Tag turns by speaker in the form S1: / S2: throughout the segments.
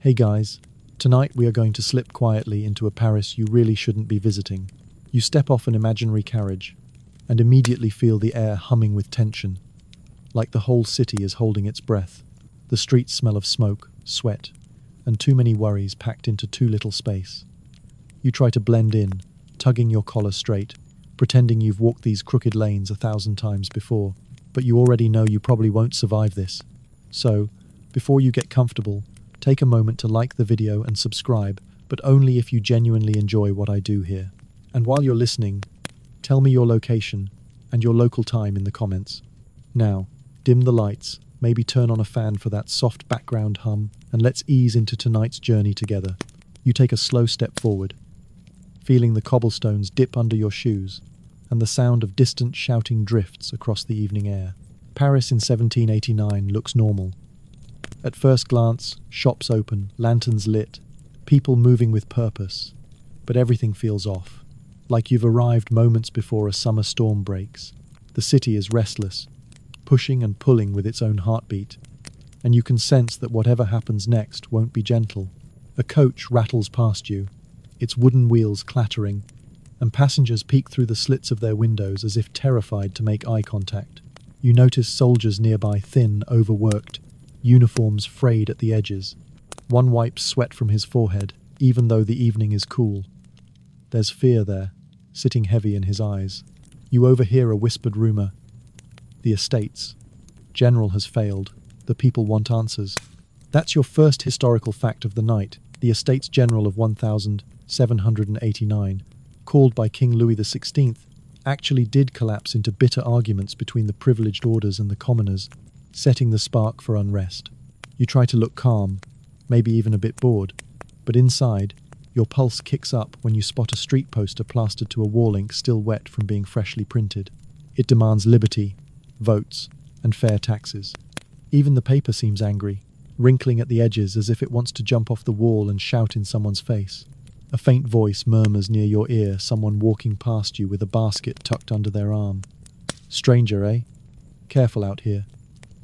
S1: Hey guys, tonight we are going to slip quietly into a Paris you really shouldn't be visiting. You step off an imaginary carriage and immediately feel the air humming with tension, like the whole city is holding its breath. The streets smell of smoke, sweat, and too many worries packed into too little space. You try to blend in, tugging your collar straight, pretending you've walked these crooked lanes 1,000 times before, but you already know you probably won't survive this. So, before you get comfortable, take a moment to like the video and subscribe, but only if you genuinely enjoy what I do here. And while you're listening, tell me your location and your local time in the comments. Now, dim the lights, maybe turn on a fan for that soft background hum, and let's ease into tonight's journey together. You take a slow step forward, feeling the cobblestones dip under your shoes, and the sound of distant shouting drifts across the evening air. Paris in 1789 looks normal. At first glance, shops open, lanterns lit, people moving with purpose. But everything feels off, like you've arrived moments before a summer storm breaks. The city is restless, pushing and pulling with its own heartbeat, and you can sense that whatever happens next won't be gentle. A coach rattles past you, its wooden wheels clattering, and passengers peek through the slits of their windows as if terrified to make eye contact. You notice soldiers nearby, thin, overworked, uniforms frayed at the edges. One wipes sweat from his forehead, even though the evening is cool. There's fear there, sitting heavy in his eyes. You overhear a whispered rumor. The estates. General has failed. The people want answers. That's your first historical fact of the night. The Estates General of 1789, called by King Louis XVI, actually did collapse into bitter arguments between the privileged orders and the commoners, setting the spark for unrest. You try to look calm, maybe even a bit bored, but inside, your pulse kicks up when you spot a street poster plastered to a wall, ink still wet from being freshly printed. It demands liberty, votes, and fair taxes. Even the paper seems angry, wrinkling at the edges as if it wants to jump off the wall and shout in someone's face. A faint voice murmurs near your ear, someone walking past you with a basket tucked under their arm. Stranger, eh? Careful out here.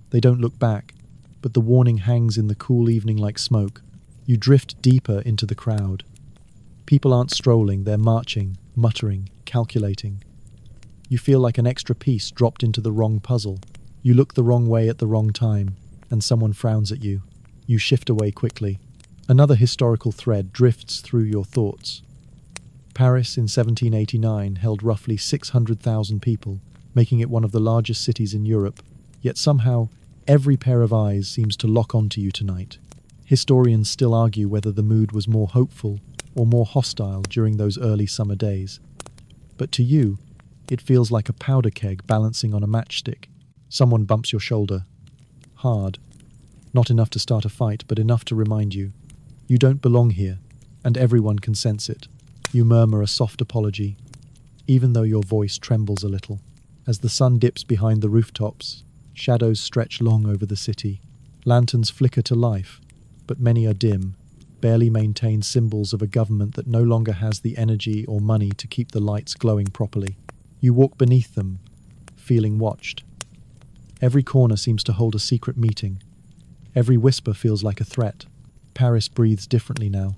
S1: They don't look back, but the warning hangs in the cool evening like smoke. You drift deeper into the crowd. People aren't strolling, they're marching, muttering, calculating. You feel like an extra piece dropped into the wrong puzzle. You look the wrong way at the wrong time, and someone frowns at you. You shift away quickly. Another historical thread drifts through your thoughts. Paris in 1789 held roughly 600,000 people, making it one of the largest cities in Europe. Yet somehow, every pair of eyes seems to lock onto you tonight. Historians still argue whether the mood was more hopeful or more hostile during those early summer days. But to you, it feels like a powder keg balancing on a matchstick. Someone bumps your shoulder. Hard. Not enough to start a fight, but enough to remind you. You don't belong here, and everyone can sense it. You murmur a soft apology, even though your voice trembles a little. As the sun dips behind the rooftops, shadows stretch long over the city. Lanterns flicker to life, but many are dim, barely maintain symbols of a government that no longer has the energy or money to keep the lights glowing properly. You walk beneath them, feeling watched. Every corner seems to hold a secret meeting. Every whisper feels like a threat. Paris breathes differently now.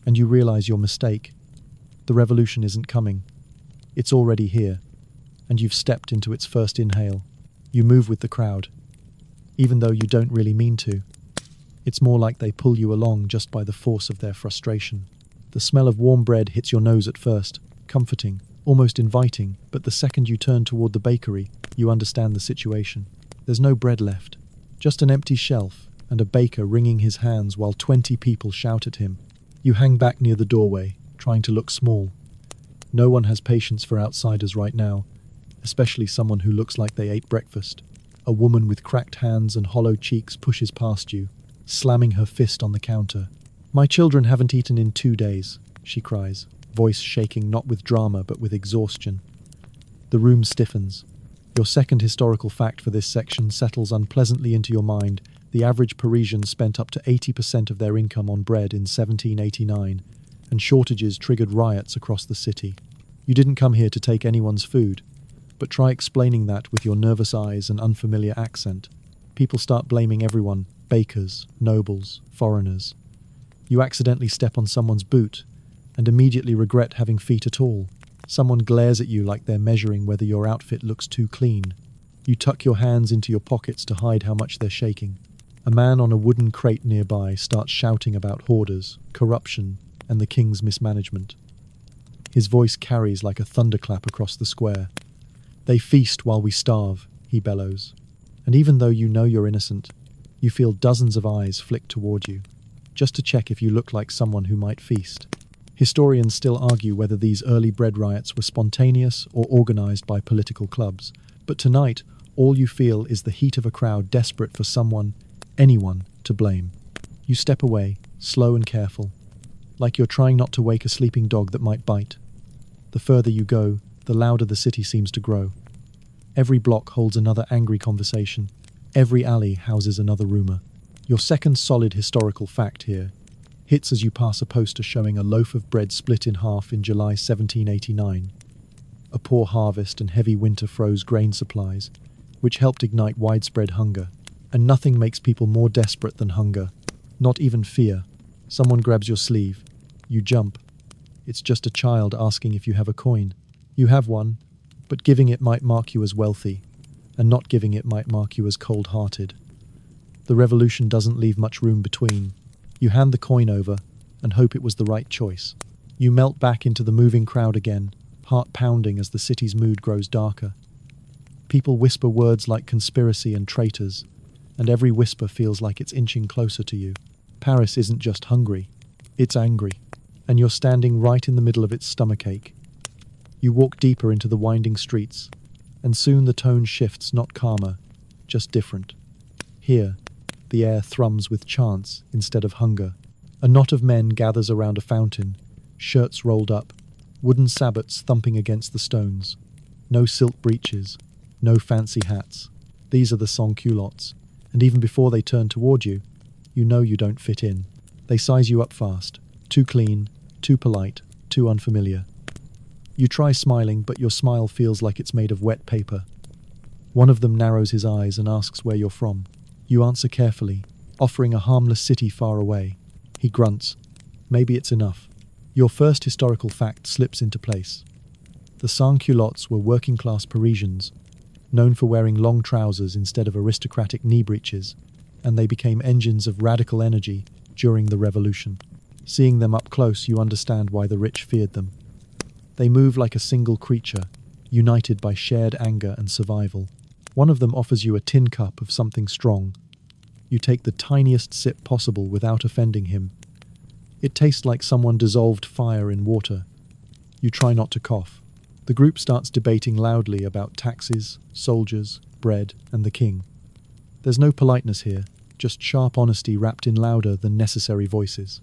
S1: And you realize your mistake. The revolution isn't coming. It's already here, and you've stepped into its first inhale. You move with the crowd, even though you don't really mean to. It's more like they pull you along just by the force of their frustration. The smell of warm bread hits your nose at first, comforting, almost inviting, but the second you turn toward the bakery, you understand the situation. There's no bread left, just an empty shelf, and a baker wringing his hands while 20 people shout at him. You hang back near the doorway, trying to look small. No one has patience for outsiders right now, especially someone who looks like they ate breakfast. A woman with cracked hands and hollow cheeks pushes past you, slamming her fist on the counter. "My children haven't eaten in 2 days," she cries, voice shaking not with drama but with exhaustion. The room stiffens. Your second historical fact for this section settles unpleasantly into your mind. The average Parisian spent up to 80% of their income on bread in 1789, and shortages triggered riots across the city. You didn't come here to take anyone's food, but try explaining that with your nervous eyes and unfamiliar accent. People start blaming everyone, bakers, nobles, foreigners. You accidentally step on someone's boot and immediately regret having feet at all. Someone glares at you like they're measuring whether your outfit looks too clean. You tuck your hands into your pockets to hide how much they're shaking. A man on a wooden crate nearby starts shouting about hoarders, corruption, and the king's mismanagement. His voice carries like a thunderclap across the square. "They feast while we starve," he bellows. And even though you know you're innocent, you feel dozens of eyes flick toward you, just to check if you look like someone who might feast. Historians still argue whether these early bread riots were spontaneous or organized by political clubs, but tonight, all you feel is the heat of a crowd desperate for someone, anyone, to blame. You step away, slow and careful, like you're trying not to wake a sleeping dog that might bite. The further you go, the louder the city seems to grow. Every block holds another angry conversation. Every alley houses another rumor. Your second solid historical fact here hits as you pass a poster showing a loaf of bread split in half in July 1789. A poor harvest and heavy winter froze grain supplies, which helped ignite widespread hunger. And nothing makes people more desperate than hunger, not even fear. Someone grabs your sleeve. You jump. It's just a child asking if you have a coin. You have one, but giving it might mark you as wealthy, and not giving it might mark you as cold-hearted. The revolution doesn't leave much room between. You hand the coin over and hope it was the right choice. You melt back into the moving crowd again, heart pounding as the city's mood grows darker. People whisper words like conspiracy and traitors, and every whisper feels like it's inching closer to you. Paris isn't just hungry, it's angry, and you're standing right in the middle of its stomachache. You walk deeper into the winding streets, and soon the tone shifts, not calmer, just different. Here, the air thrums with chants instead of hunger. A knot of men gathers around a fountain, shirts rolled up, wooden sabots thumping against the stones. No silk breeches, no fancy hats. These are the sans-culottes, and even before they turn toward you, you know you don't fit in. They size you up fast. Too clean, too polite, too unfamiliar. You try smiling, but your smile feels like it's made of wet paper. One of them narrows his eyes and asks where you're from. You answer carefully, offering a harmless city far away. He grunts. Maybe it's enough. Your first historical fact slips into place. The sans-culottes were working-class Parisians, known for wearing long trousers instead of aristocratic knee breeches, and they became engines of radical energy during the Revolution. Seeing them up close, you understand why the rich feared them. They move like a single creature, united by shared anger and survival. One of them offers you a tin cup of something strong. You take the tiniest sip possible without offending him. It tastes like someone dissolved fire in water. You try not to cough. The group starts debating loudly about taxes, soldiers, bread, and the king. There's no politeness here, just sharp honesty wrapped in louder than necessary voices.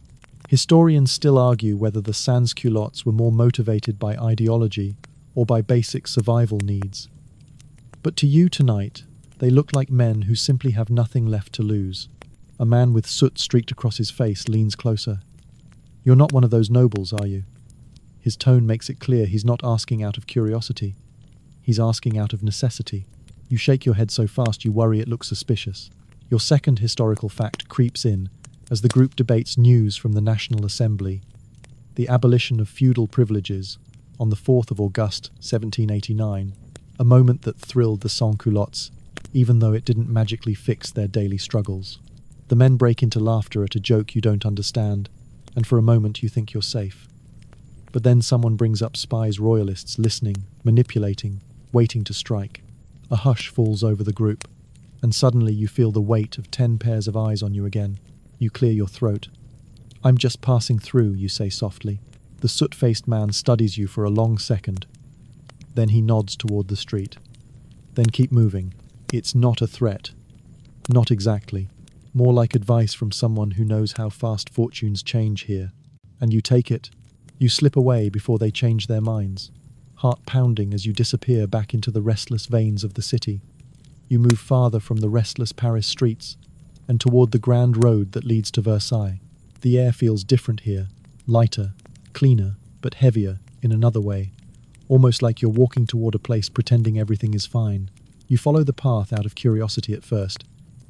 S1: Historians still argue whether the sans-culottes were more motivated by ideology or by basic survival needs. But to you tonight, they look like men who simply have nothing left to lose. A man with soot streaked across his face leans closer. "You're not one of those nobles, are you?" His tone makes it clear he's not asking out of curiosity. He's asking out of necessity. You shake your head so fast you worry it looks suspicious. Your second historical fact creeps in as the group debates news from the National Assembly, the abolition of feudal privileges on the 4th of August, 1789, a moment that thrilled the sans-culottes, even though it didn't magically fix their daily struggles. The men break into laughter at a joke you don't understand, and for a moment you think you're safe. But then someone brings up spies royalists listening, manipulating, waiting to strike. A hush falls over the group, and suddenly you feel the weight of 10 pairs of eyes on you again. You clear your throat. "I'm just passing through," you say softly. The soot-faced man studies you for a long second. Then he nods toward the street. "Then keep moving. It's not a threat." Not exactly. More like advice from someone who knows how fast fortunes change here. And you take it. You slip away before they change their minds, heart pounding as you disappear back into the restless veins of the city. You move farther from the restless Paris streets and toward the grand road that leads to Versailles. The air feels different here, lighter, cleaner, but heavier in another way, almost like you're walking toward a place pretending everything is fine. You follow the path out of curiosity at first,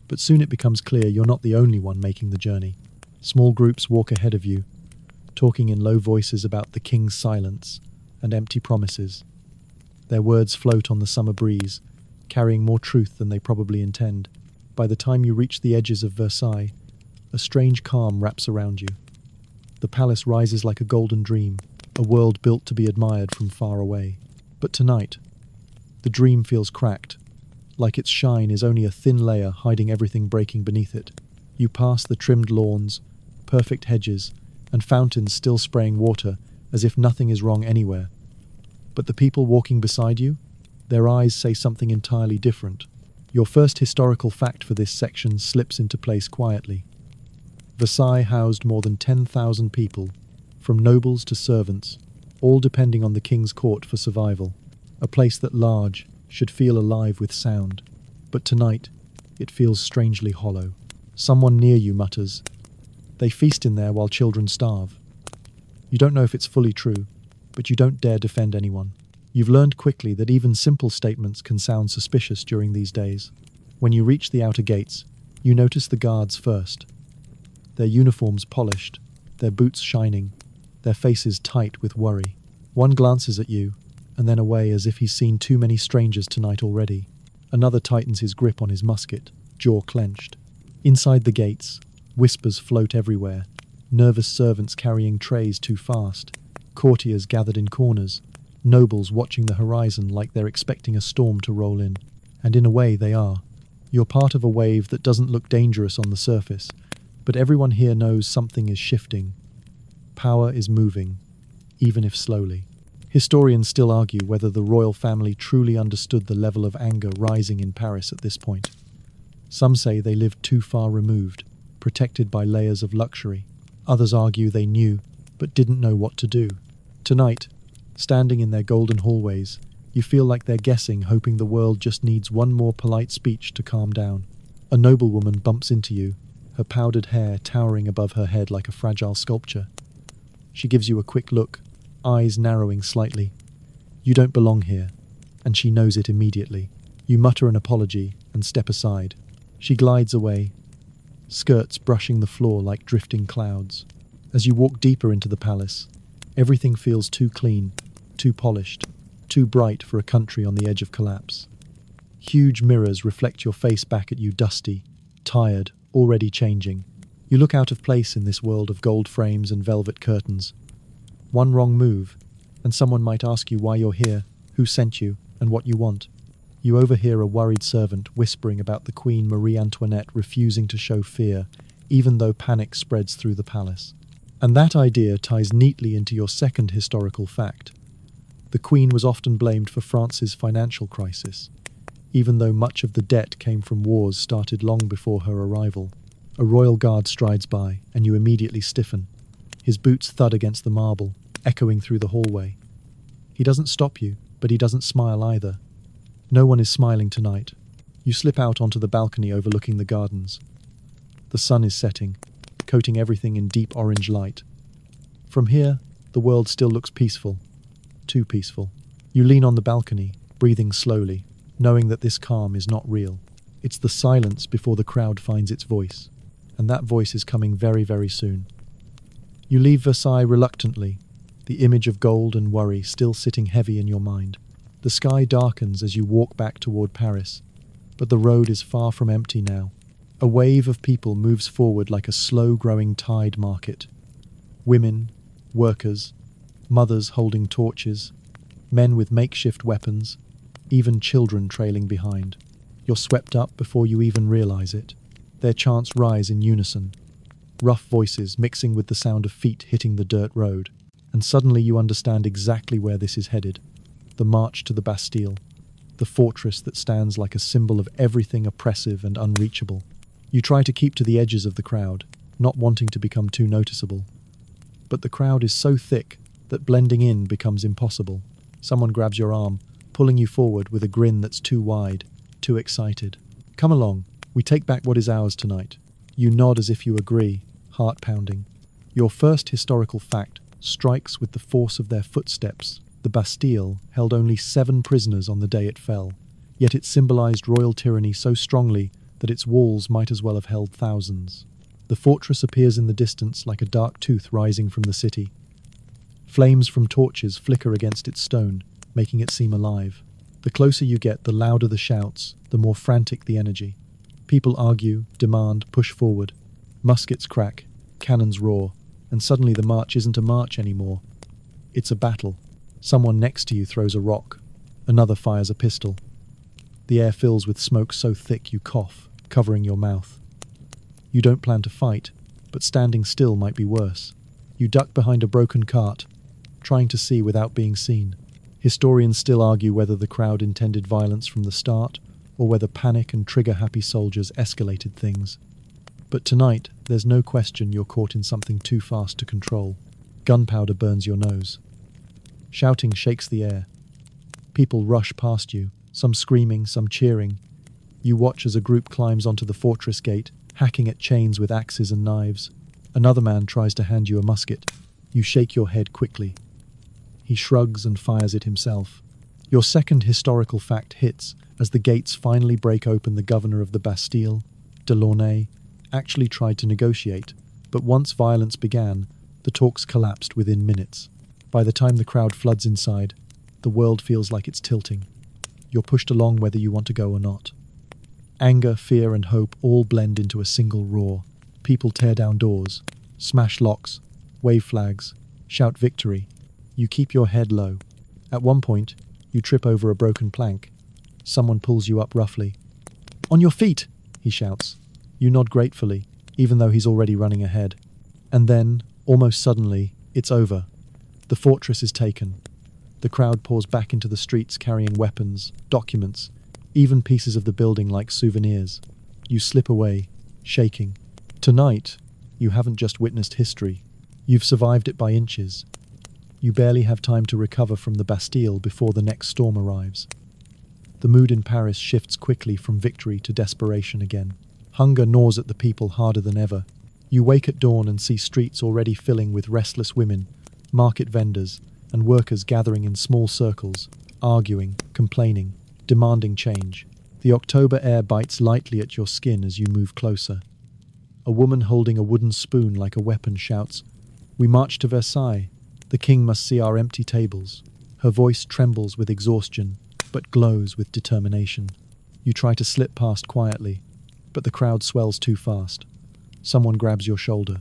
S1: but soon it becomes clear you're not the only one making the journey. Small groups walk ahead of you, talking in low voices about the king's silence and empty promises. Their words float on the summer breeze, carrying more truth than they probably intend. By the time you reach the edges of Versailles, a strange calm wraps around you. The palace rises like a golden dream, a world built to be admired from far away. But tonight, the dream feels cracked, like its shine is only a thin layer hiding everything breaking beneath it. You pass the trimmed lawns, perfect hedges, and fountains still spraying water as if nothing is wrong anywhere. But the people walking beside you, their eyes say something entirely different. Your first historical fact for this section slips into place quietly. Versailles housed more than 10,000 people, from nobles to servants, all depending on the king's court for survival. A place that large should feel alive with sound. But tonight, it feels strangely hollow. Someone near you mutters, "They feast in there while children starve." You don't know if it's fully true, but you don't dare defend anyone. You've learned quickly that even simple statements can sound suspicious during these days. When you reach the outer gates, you notice the guards first. Their uniforms polished, their boots shining, their faces tight with worry. One glances at you, and then away as if he's seen too many strangers tonight already. Another tightens his grip on his musket, jaw clenched. Inside the gates, whispers float everywhere. Nervous servants carrying trays too fast, courtiers gathered in corners, nobles watching the horizon like they're expecting a storm to roll in. And in a way they are. You're part of a wave that doesn't look dangerous on the surface, but everyone here knows something is shifting. Power is moving, even if slowly. Historians still argue whether the royal family truly understood the level of anger rising in Paris at this point. Some say they lived too far removed, protected by layers of luxury. Others argue they knew, but didn't know what to do. Tonight, standing in their golden hallways, you feel like they're guessing, hoping the world just needs one more polite speech to calm down. A noblewoman bumps into you, her powdered hair towering above her head like a fragile sculpture. She gives you a quick look, eyes narrowing slightly. You don't belong here, and she knows it immediately. You mutter an apology and step aside. She glides away, skirts brushing the floor like drifting clouds. As you walk deeper into the palace, everything feels too clean, too polished, too bright for a country on the edge of collapse. Huge mirrors reflect your face back at you, dusty, tired, already changing. You look out of place in this world of gold frames and velvet curtains. One wrong move, and someone might ask you why you're here, who sent you, and what you want. You overhear a worried servant whispering about the Queen Marie Antoinette refusing to show fear, even though panic spreads through the palace. And that idea ties neatly into your second historical fact. The Queen was often blamed for France's financial crisis, even though much of the debt came from wars started long before her arrival. A royal guard strides by, and you immediately stiffen. His boots thud against the marble, echoing through the hallway. He doesn't stop you, but he doesn't smile either. No one is smiling tonight. You slip out onto the balcony overlooking the gardens. The sun is setting, coating everything in deep orange light. From here, the world still looks peaceful. Too peaceful. You lean on the balcony, breathing slowly, knowing that this calm is not real. It's the silence before the crowd finds its voice, and that voice is coming very, very soon. You leave Versailles reluctantly, the image of gold and worry still sitting heavy in your mind. The sky darkens as you walk back toward Paris, but the road is far from empty now. A wave of people moves forward like a slow-growing tide market. Women, workers, mothers holding torches, men with makeshift weapons, even children trailing behind. You're swept up before you even realize it. Their chants rise in unison, rough voices mixing with the sound of feet hitting the dirt road. And suddenly you understand exactly where this is headed. The march to the Bastille, the fortress that stands like a symbol of everything oppressive and unreachable. You try to keep to the edges of the crowd, not wanting to become too noticeable. But the crowd is so thick that blending in becomes impossible. Someone grabs your arm, pulling you forward with a grin that's too wide, too excited. "Come along, we take back what is ours tonight." You nod as if you agree, heart pounding. Your first historical fact strikes with the force of their footsteps. The Bastille held only 7 prisoners on the day it fell, yet it symbolized royal tyranny so strongly that its walls might as well have held thousands. The fortress appears in the distance like a dark tooth rising from the city. Flames from torches flicker against its stone, making it seem alive. The closer you get, the louder the shouts, the more frantic the energy. People argue, demand, push forward. Muskets crack, cannons roar, and suddenly the march isn't a march anymore. It's a battle. Someone next to you throws a rock. Another fires a pistol. The air fills with smoke so thick you cough, covering your mouth. You don't plan to fight, but standing still might be worse. You duck behind a broken cart, trying to see without being seen. Historians still argue whether the crowd intended violence from the start, or whether panic and trigger-happy soldiers escalated things. But tonight, there's no question you're caught in something too fast to control. Gunpowder burns your nose. Shouting shakes the air. People rush past you, some screaming, some cheering. You watch as a group climbs onto the fortress gate, hacking at chains with axes and knives. Another man tries to hand you a musket. You shake your head quickly. He shrugs and fires it himself. Your second historical fact hits as the gates finally break open. The governor of the Bastille, Delaunay, actually tried to negotiate, but once violence began, the talks collapsed within minutes. By the time the crowd floods inside, the world feels like it's tilting. You're pushed along whether you want to go or not. Anger, fear, and hope all blend into a single roar. People tear down doors, smash locks, wave flags, shout victory. You keep your head low. At one point, you trip over a broken plank. Someone pulls you up roughly. "On your feet!" he shouts. You nod gratefully, even though he's already running ahead. And then, almost suddenly, it's over. The fortress is taken. The crowd pours back into the streets carrying weapons, documents, even pieces of the building like souvenirs. You slip away, shaking. Tonight, you haven't just witnessed history. You've survived it by inches. You barely have time to recover from the Bastille before the next storm arrives. The mood in Paris shifts quickly from victory to desperation again. Hunger gnaws at the people harder than ever. You wake at dawn and see streets already filling with restless women, market vendors, and workers gathering in small circles, arguing, complaining, demanding change. The October air bites lightly at your skin as you move closer. A woman holding a wooden spoon like a weapon shouts, "We march to Versailles. The king must see our empty tables." Her voice trembles with exhaustion, but glows with determination. You try to slip past quietly, but the crowd swells too fast. Someone grabs your shoulder.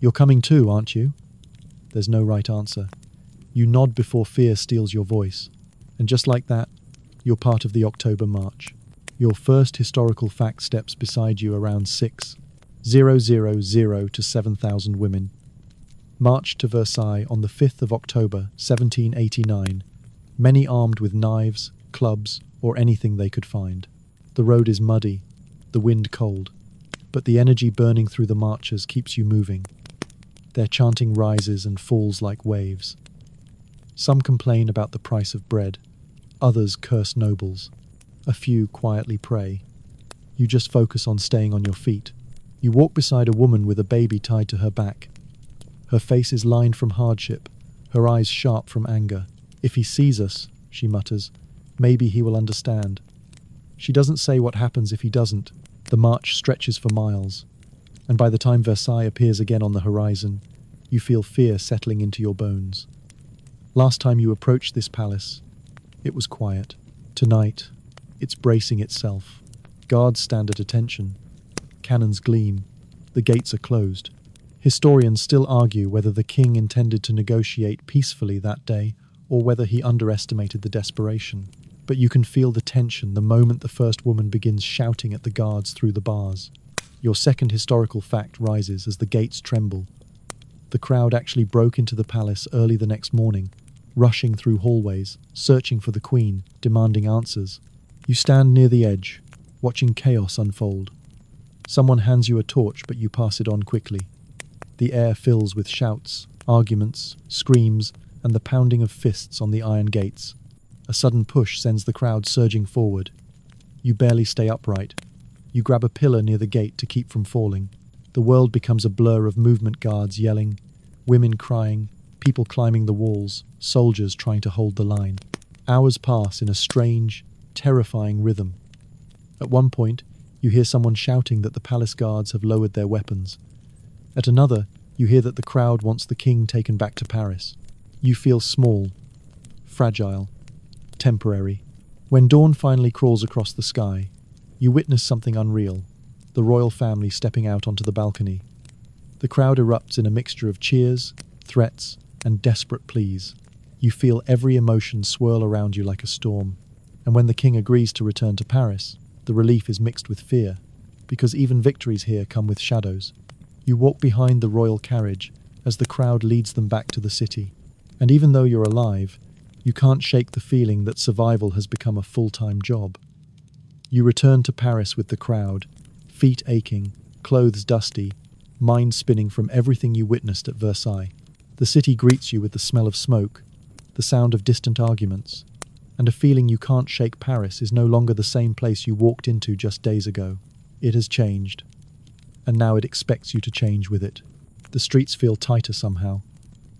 S1: "You're coming too, aren't you?" There's no right answer. You nod before fear steals your voice. And just like that, you're part of the October March. Your first historical fact steps beside you around 6,000 to 7,000 women. Marched to Versailles on the 5th of October, 1789, many armed with knives, clubs, or anything they could find. The road is muddy, the wind cold, but the energy burning through the marchers keeps you moving. Their chanting rises and falls like waves. Some complain about the price of bread, others curse nobles. A few quietly pray. You just focus on staying on your feet. You walk beside a woman with a baby tied to her back. Her face is lined from hardship, her eyes sharp from anger. "If he sees us," she mutters, "maybe he will understand." She doesn't say what happens if he doesn't. The march stretches for miles, and by the time Versailles appears again on the horizon, you feel fear settling into your bones. Last time you approached this palace, it was quiet. Tonight, it's bracing itself. Guards stand at attention. Cannons gleam. The gates are closed. Historians still argue whether the king intended to negotiate peacefully that day or whether he underestimated the desperation. But you can feel the tension the moment the first woman begins shouting at the guards through the bars. Your second historical fact rises as the gates tremble. The crowd actually broke into the palace early the next morning, rushing through hallways, searching for the queen, demanding answers. You stand near the edge, watching chaos unfold. Someone hands you a torch, but you pass it on quickly. The air fills with shouts, arguments, screams, and the pounding of fists on the iron gates. A sudden push sends the crowd surging forward. You barely stay upright. You grab a pillar near the gate to keep from falling. The world becomes a blur of movement, guards yelling, women crying, people climbing the walls, soldiers trying to hold the line. Hours pass in a strange, terrifying rhythm. At one point, You hear someone shouting that the palace guards have lowered their weapons. At another, you hear that the crowd wants the king taken back to Paris. You feel small, fragile, temporary. When dawn finally crawls across the sky, you witness something unreal, the royal family stepping out onto the balcony. The crowd erupts in a mixture of cheers, threats, and desperate pleas. You feel every emotion swirl around you like a storm. And when the king agrees to return to Paris, the relief is mixed with fear, because even victories here come with shadows. You walk behind the royal carriage as the crowd leads them back to the city. And even though you're alive, you can't shake the feeling that survival has become a full-time job. You return to Paris with the crowd, feet aching, clothes dusty, mind spinning from everything you witnessed at Versailles. The city greets you with the smell of smoke, the sound of distant arguments, and a feeling you can't shake. Paris is no longer the same place you walked into just days ago. It has changed, and now it expects you to change with it. The streets feel tighter somehow,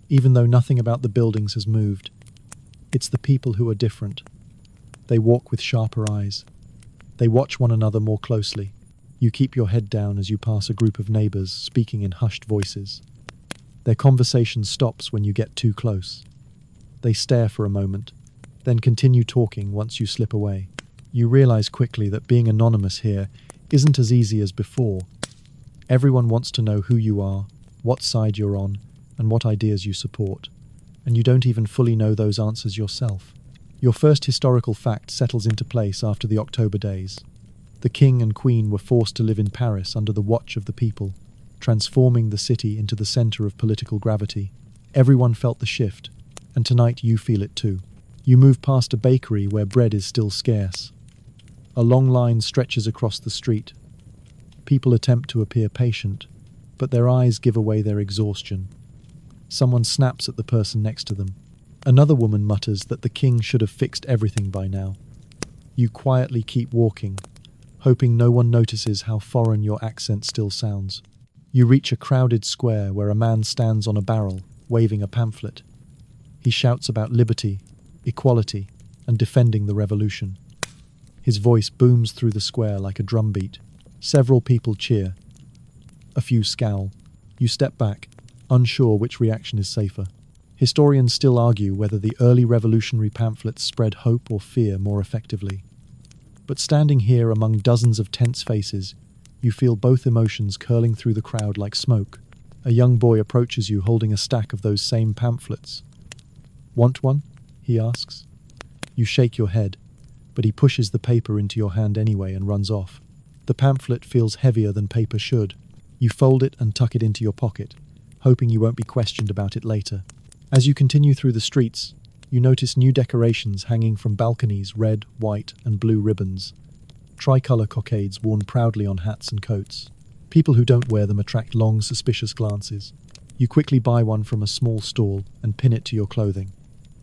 S1: even though nothing about the buildings has moved. It's the people who are different. They walk with sharper eyes. They watch one another more closely. You keep your head down as you pass a group of neighbors speaking in hushed voices. Their conversation stops when you get too close. They stare for a moment, then continue talking once you slip away. You realize quickly that being anonymous here isn't as easy as before. Everyone wants to know who you are, what side you're on, and what ideas you support. And you don't even fully know those answers yourself. Your first historical fact settles into place after the October days. The king and queen were forced to live in Paris under the watch of the people, transforming the city into the center of political gravity. Everyone felt the shift, and tonight you feel it too. You move past a bakery where bread is still scarce. A long line stretches across the street. People attempt to appear patient, but their eyes give away their exhaustion. Someone snaps at the person next to them. Another woman mutters that the king should have fixed everything by now. You quietly keep walking, hoping no one notices how foreign your accent still sounds. You reach a crowded square where a man stands on a barrel, waving a pamphlet. He shouts about liberty, equality, and defending the revolution. His voice booms through the square like a drumbeat. Several people cheer. A few scowl. You step back, unsure which reaction is safer. Historians still argue whether the early revolutionary pamphlets spread hope or fear more effectively. But standing here among dozens of tense faces, you feel both emotions curling through the crowd like smoke. A young boy approaches you holding a stack of those same pamphlets. "Want one?" he asks. You shake your head, but he pushes the paper into your hand anyway and runs off. The pamphlet feels heavier than paper should. You fold it and tuck it into your pocket, hoping you won't be questioned about it later. As you continue through the streets, you notice new decorations hanging from balconies, red, white, and blue ribbons. Tricolour cockades worn proudly on hats and coats. People who don't wear them attract long, suspicious glances. You quickly buy one from a small stall and pin it to your clothing.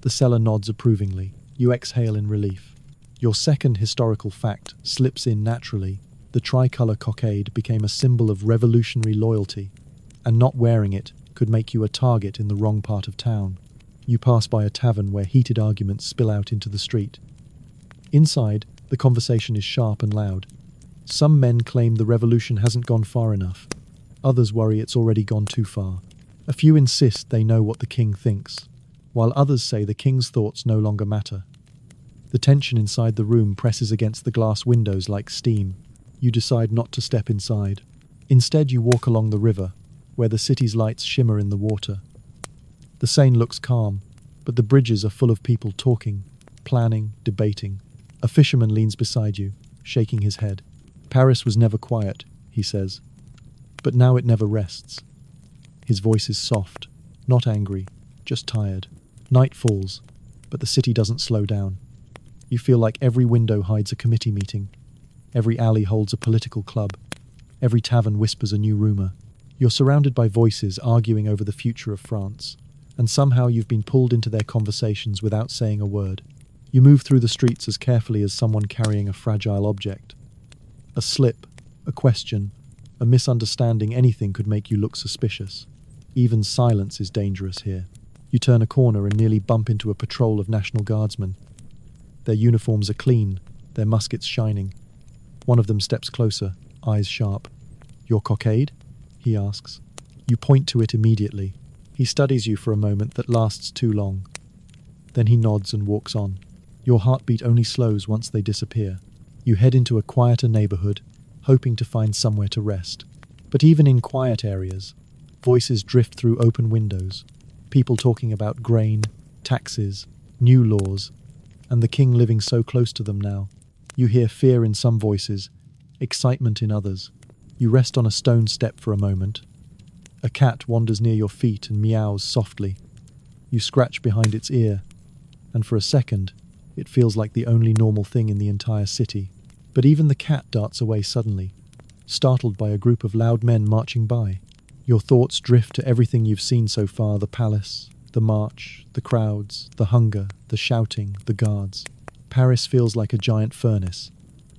S1: The seller nods approvingly. You exhale in relief. Your second historical fact slips in naturally. The tricolour cockade became a symbol of revolutionary loyalty, and not wearing it could make you a target in the wrong part of town. You pass by a tavern where heated arguments spill out into the street. Inside, the conversation is sharp and loud. Some men claim the revolution hasn't gone far enough. Others worry it's already gone too far. A few insist they know what the king thinks, while others say the king's thoughts no longer matter. The tension inside the room presses against the glass windows like steam. You decide not to step inside. Instead, you walk along the river, where the city's lights shimmer in the water. The Seine looks calm, but the bridges are full of people talking, planning, debating. A fisherman leans beside you, shaking his head. "Paris was never quiet," he says, "but now it never rests." His voice is soft, not angry, just tired. Night falls, but the city doesn't slow down. You feel like every window hides a committee meeting. Every alley holds a political club. Every tavern whispers a new rumour. You're surrounded by voices arguing over the future of France, and somehow you've been pulled into their conversations without saying a word. You move through the streets as carefully as someone carrying a fragile object. A slip, a question, a misunderstanding, anything could make you look suspicious. Even silence is dangerous here. You turn a corner and nearly bump into a patrol of National Guardsmen. Their uniforms are clean, their muskets shining. One of them steps closer, eyes sharp. "Your cockade?" he asks. You point to it immediately. He studies you for a moment that lasts too long. Then he nods and walks on. Your heartbeat only slows once they disappear. You head into a quieter neighborhood, hoping to find somewhere to rest. But even in quiet areas, voices drift through open windows. People talking about grain, taxes, new laws, and the king living so close to them now. You hear fear in some voices, excitement in others. You rest on a stone step for a moment. A cat wanders near your feet and meows softly. You scratch behind its ear, and for a second, it feels like the only normal thing in the entire city. But even the cat darts away suddenly, startled by a group of loud men marching by. Your thoughts drift to everything you've seen so far: the palace, the march, the crowds, the hunger, the shouting, the guards. Paris feels like a giant furnace,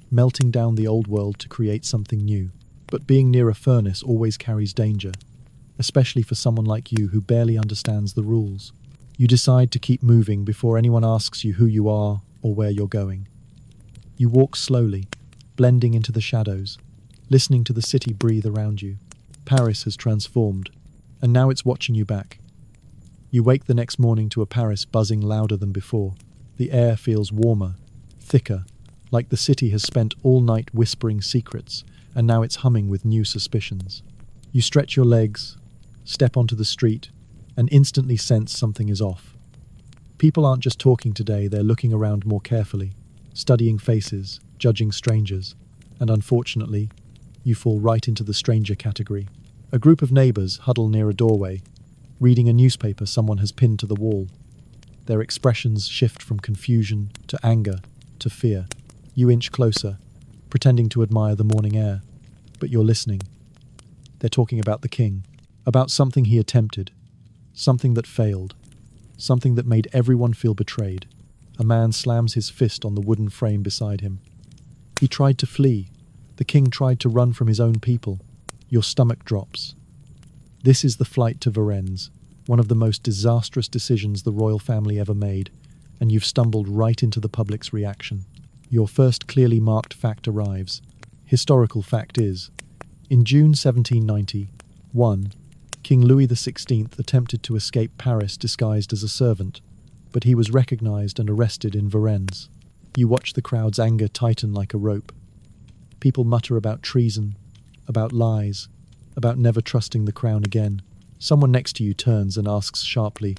S1: melting down the old world to create something new. But being near a furnace always carries danger, especially for someone like you who barely understands the rules. You decide to keep moving before anyone asks you who you are or where you're going. You walk slowly, blending into the shadows, listening to the city breathe around you. Paris has transformed, and now it's watching you back. You wake the next morning to a Paris buzzing louder than before. The air feels warmer, thicker, like the city has spent all night whispering secrets, and now it's humming with new suspicions. You stretch your legs, step onto the street, and instantly sense something is off. People aren't just talking today, they're looking around more carefully, studying faces, judging strangers, and unfortunately, you fall right into the stranger category. A group of neighbors huddle near a doorway, reading a newspaper someone has pinned to the wall. Their expressions shift from confusion to anger to fear. You inch closer, pretending to admire the morning air, but you're listening. They're talking about the king, about something he attempted, something that failed, something that made everyone feel betrayed. A man slams his fist on the wooden frame beside him. He tried to flee. The king tried to run from his own people. Your stomach drops. This is the flight to Varennes, one of the most disastrous decisions the royal family ever made, and you've stumbled right into the public's reaction. Your first clearly marked fact arrives. Historical fact is, in June 1791, King Louis XVI attempted to escape Paris disguised as a servant, but he was recognized and arrested in Varennes. You watch the crowd's anger tighten like a rope. People mutter about treason, about lies, about never trusting the crown again. Someone next to you turns and asks sharply,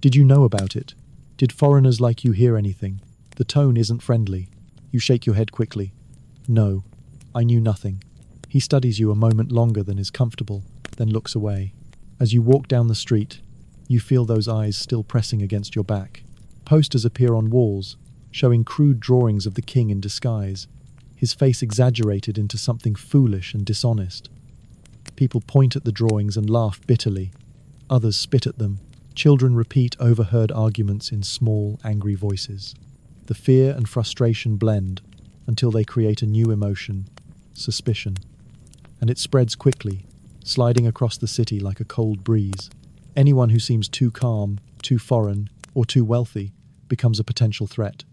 S1: "Did you know about it? Did foreigners like you hear anything?" The tone isn't friendly. You shake your head quickly. "No, I knew nothing." He studies you a moment longer than is comfortable, then looks away. As you walk down the street, you feel those eyes still pressing against your back. Posters appear on walls, showing crude drawings of the king in disguise, his face exaggerated into something foolish and dishonest. People point at the drawings and laugh bitterly. Others spit at them. Children repeat overheard arguments in small, angry voices. The fear and frustration blend until they create a new emotion, suspicion. And it spreads quickly, sliding across the city like a cold breeze. Anyone who seems too calm, too foreign, or too wealthy becomes a potential threat.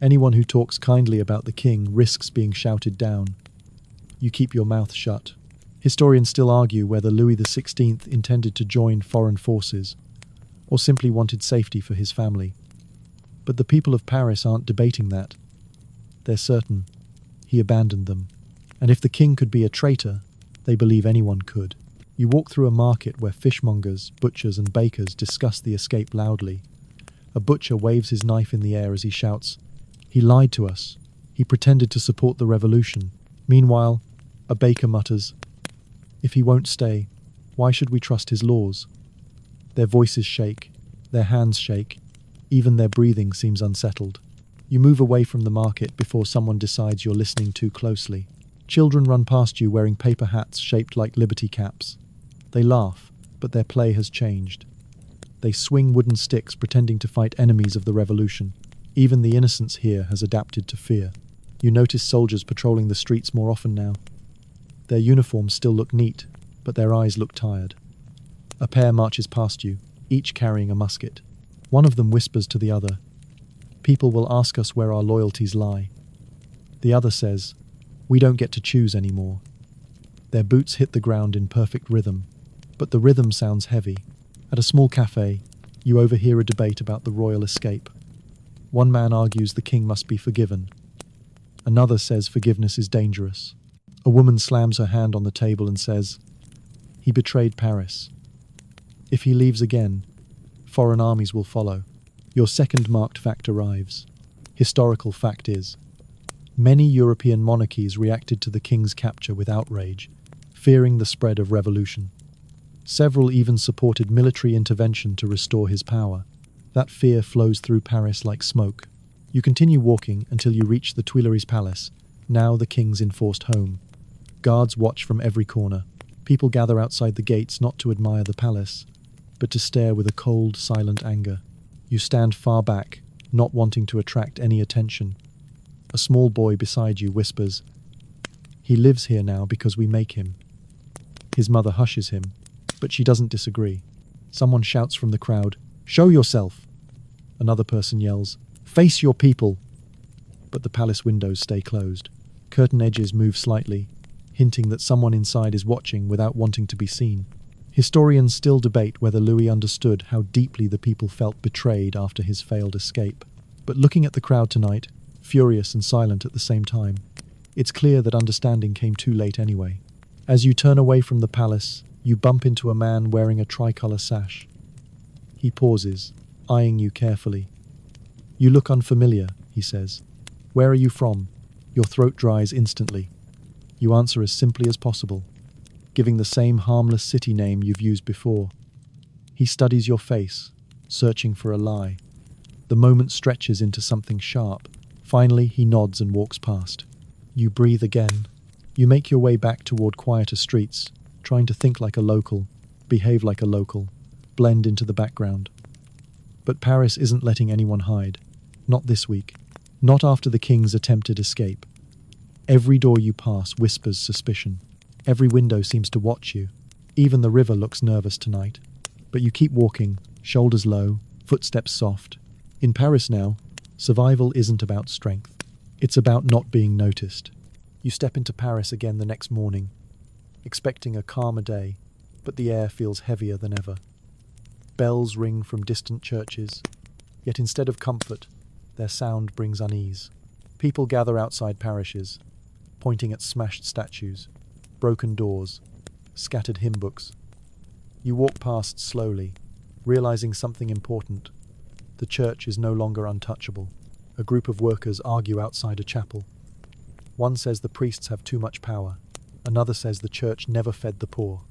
S1: Anyone who talks kindly about the king risks being shouted down. You keep your mouth shut. Historians still argue whether Louis XVI intended to join foreign forces, or simply wanted safety for his family. But the people of Paris aren't debating that. They're certain he abandoned them. And if the king could be a traitor, they believe anyone could. You walk through a market where fishmongers, butchers and bakers discuss the escape loudly. A butcher waves his knife in the air as he shouts, "He lied to us. He pretended to support the revolution." Meanwhile, a baker mutters, "If he won't stay, why should we trust his laws?" Their voices shake, their hands shake, even their breathing seems unsettled. You move away from the market before someone decides you're listening too closely. Children run past you wearing paper hats shaped like liberty caps. They laugh, but their play has changed. They swing wooden sticks pretending to fight enemies of the revolution. Even the innocence here has adapted to fear. You notice soldiers patrolling the streets more often now. Their uniforms still look neat, but their eyes look tired. A pair marches past you, each carrying a musket. One of them whispers to the other, "People will ask us where our loyalties lie." The other says, We don't get to choose anymore. Their boots hit the ground in perfect rhythm, but the rhythm sounds heavy. At a small cafe, you overhear a debate about the royal escape. One man argues the king must be forgiven. Another says forgiveness is dangerous. A woman slams her hand on the table and says, "He betrayed Paris. If he leaves again, foreign armies will follow." Your second marked fact arrives. Historical fact is, many European monarchies reacted to the king's capture with outrage, fearing the spread of revolution. Several even supported military intervention to restore his power. That fear flows through Paris like smoke. You continue walking until you reach the Tuileries Palace, now the king's enforced home. Guards watch from every corner. People gather outside the gates not to admire the palace, but to stare with a cold, silent anger. You stand far back, not wanting to attract any attention. A small boy beside you whispers, "He lives here now because we make him." His mother hushes him, but she doesn't disagree. Someone shouts from the crowd, "Show yourself!" Another person yells, "Face your people!" But the palace windows stay closed. Curtain edges move slightly, hinting that someone inside is watching without wanting to be seen. Historians still debate whether Louis understood how deeply the people felt betrayed after his failed escape. But looking at the crowd tonight, furious and silent at the same time, it's clear that understanding came too late anyway. As you turn away from the palace, you bump into a man wearing a tricolour sash. He pauses, eyeing you carefully. "You look unfamiliar," he says. "Where are you from?" Your throat dries instantly. You answer as simply as possible, giving the same harmless city name you've used before. He studies your face, searching for a lie. The moment stretches into something sharp. Finally, he nods and walks past. You breathe again. You make your way back toward quieter streets, trying to think like a local, behave like a local, blend into the background. But Paris isn't letting anyone hide. Not this week. Not after the king's attempted escape. Every door you pass whispers suspicion. Every window seems to watch you. Even the river looks nervous tonight. But you keep walking, shoulders low, footsteps soft. In Paris now, survival isn't about strength. It's about not being noticed. You step into Paris again the next morning, expecting a calmer day, but the air feels heavier than ever. Bells ring from distant churches, yet instead of comfort, their sound brings unease. People gather outside parishes, pointing at smashed statues, broken doors, scattered hymn books. You walk past slowly, realizing something important. The church is no longer untouchable. A group of workers argue outside a chapel. One says the priests have too much power. Another says the church never fed the poor.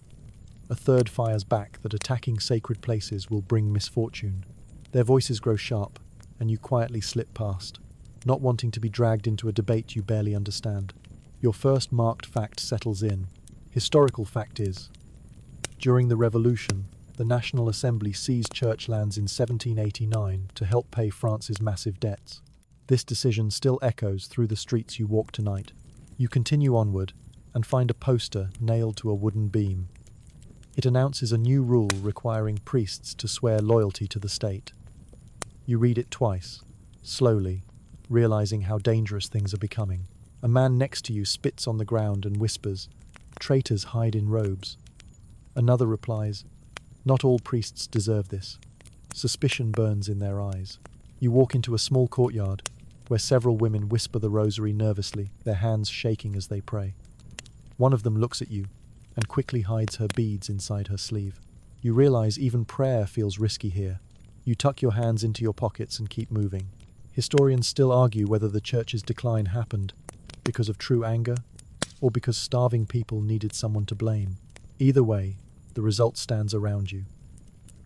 S1: A third fires back that attacking sacred places will bring misfortune. Their voices grow sharp, and you quietly slip past, not wanting to be dragged into a debate you barely understand. Your first marked fact settles in. Historical fact is, during the Revolution, the National Assembly seized church lands in 1789 to help pay France's massive debts. This decision still echoes through the streets you walk tonight. You continue onward and find a poster nailed to a wooden beam. It announces a new rule requiring priests to swear loyalty to the state. You read it twice, slowly, realizing how dangerous things are becoming. A man next to you spits on the ground and whispers, "Traitors hide in robes." Another replies, "Not all priests deserve this." Suspicion burns in their eyes. You walk into a small courtyard, where several women whisper the rosary nervously, their hands shaking as they pray. One of them looks at you, and quickly hides her beads inside her sleeve. You realize even prayer feels risky here. You tuck your hands into your pockets and keep moving. Historians still argue whether the church's decline happened because of true anger, or because starving people needed someone to blame. Either way, the result stands around you.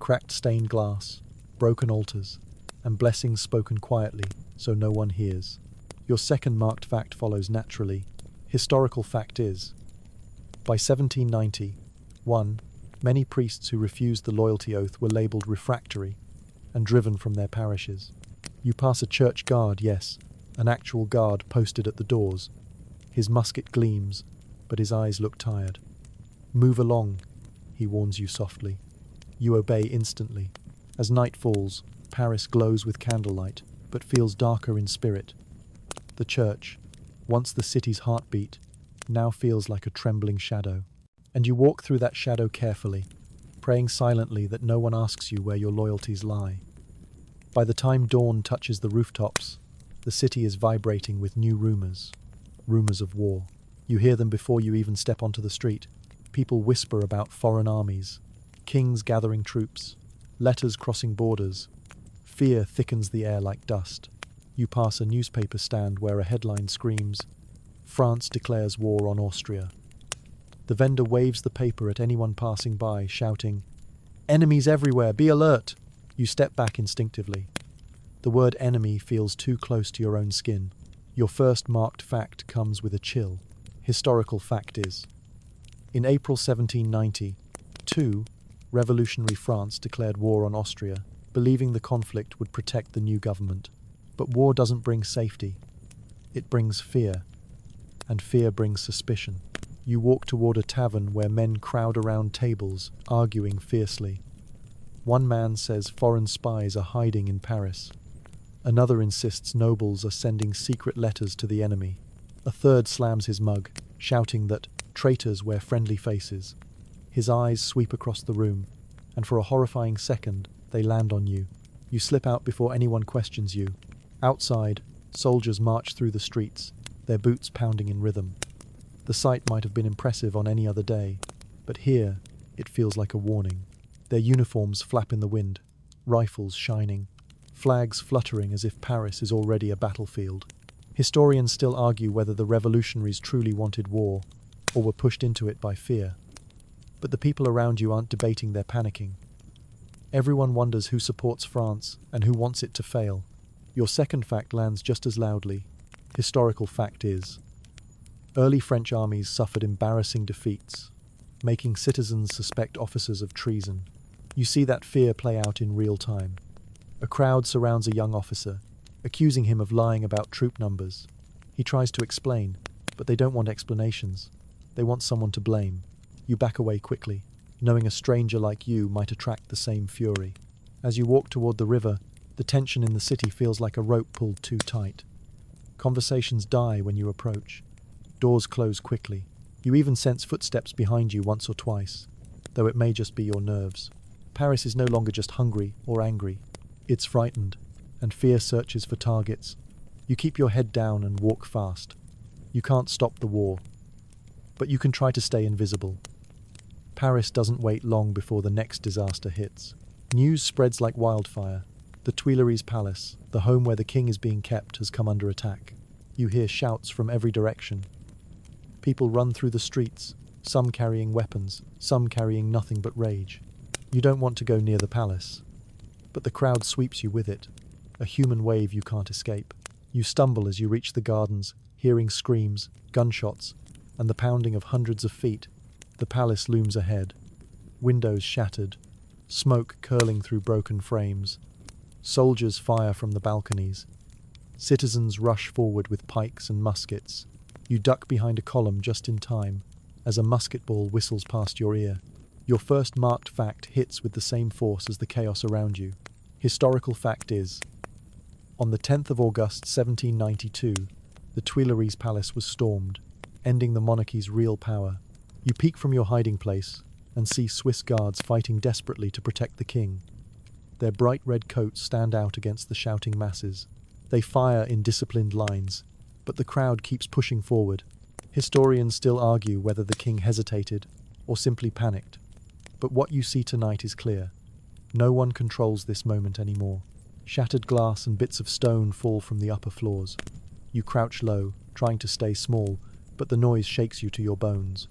S1: Cracked stained glass, broken altars, and blessings spoken quietly so no one hears. Your second marked fact follows naturally. Historical fact is, by 1790, many priests who refused the loyalty oath were labelled refractory and driven from their parishes. You pass a church guard, yes, an actual guard posted at the doors. His musket gleams, but his eyes look tired. "Move along," he warns you softly. You obey instantly. As night falls, Paris glows with candlelight, but feels darker in spirit. The church, once the city's heartbeat, now feels like a trembling shadow. And you walk through that shadow carefully, praying silently that no one asks you where your loyalties lie. By the time dawn touches the rooftops, the city is vibrating with new rumors of war. You hear them before you even step onto the street. People whisper about foreign armies, kings gathering troops, letters crossing borders. Fear thickens the air like dust. You pass a newspaper stand where a headline screams, "France declares war on Austria." The vendor waves the paper at anyone passing by, shouting, "Enemies everywhere, be alert!" You step back instinctively. The word enemy feels too close to your own skin. Your first marked fact comes with a chill. Historical fact is, in April 1792, revolutionary France declared war on Austria, believing the conflict would protect the new government. But war doesn't bring safety. It brings fear, and fear brings suspicion. You walk toward a tavern where men crowd around tables, arguing fiercely. One man says foreign spies are hiding in Paris. Another insists nobles are sending secret letters to the enemy. A third slams his mug, shouting that traitors wear friendly faces. His eyes sweep across the room, and for a horrifying second, they land on you. You slip out before anyone questions you. Outside, soldiers march through the streets, their boots pounding in rhythm. The sight might have been impressive on any other day, but here it feels like a warning. Their uniforms flap in the wind, rifles shining, flags fluttering as if Paris is already a battlefield. Historians still argue whether the revolutionaries truly wanted war, or were pushed into it by fear. But the people around you aren't debating, they're panicking. Everyone wonders who supports France and who wants it to fail. Your second fact lands just as loudly. Historical fact is, early French armies suffered embarrassing defeats, making citizens suspect officers of treason. You see that fear play out in real time. A crowd surrounds a young officer, accusing him of lying about troop numbers. He tries to explain, but they don't want explanations. They want someone to blame. You back away quickly, knowing a stranger like you might attract the same fury. As you walk toward the river, the tension in the city feels like a rope pulled too tight. Conversations die when you approach. Doors close quickly. You even sense footsteps behind you once or twice, though it may just be your nerves. Paris is no longer just hungry or angry. It's frightened, and fear searches for targets. You keep your head down and walk fast. You can't stop the war, but you can try to stay invisible. Paris doesn't wait long before the next disaster hits. News spreads like wildfire. The Tuileries Palace, the home where the king is being kept, has come under attack. You hear shouts from every direction. People run through the streets, some carrying weapons, some carrying nothing but rage. You don't want to go near the palace, but the crowd sweeps you with it, a human wave you can't escape. You stumble as you reach the gardens, hearing screams, gunshots, and the pounding of hundreds of feet. The palace looms ahead, windows shattered, smoke curling through broken frames. Soldiers fire from the balconies. Citizens rush forward with pikes and muskets. You duck behind a column just in time, as a musket ball whistles past your ear. Your first marked fact hits with the same force as the chaos around you. Historical fact is, on the 10th of August 1792, the Tuileries Palace was stormed, ending the monarchy's real power. You peek from your hiding place and see Swiss guards fighting desperately to protect the king. Their bright red coats stand out against the shouting masses. They fire in disciplined lines, but the crowd keeps pushing forward. Historians still argue whether the king hesitated or simply panicked. But what you see tonight is clear. No one controls this moment anymore. Shattered glass and bits of stone fall from the upper floors. You crouch low, trying to stay small, but the noise shakes you to your bones.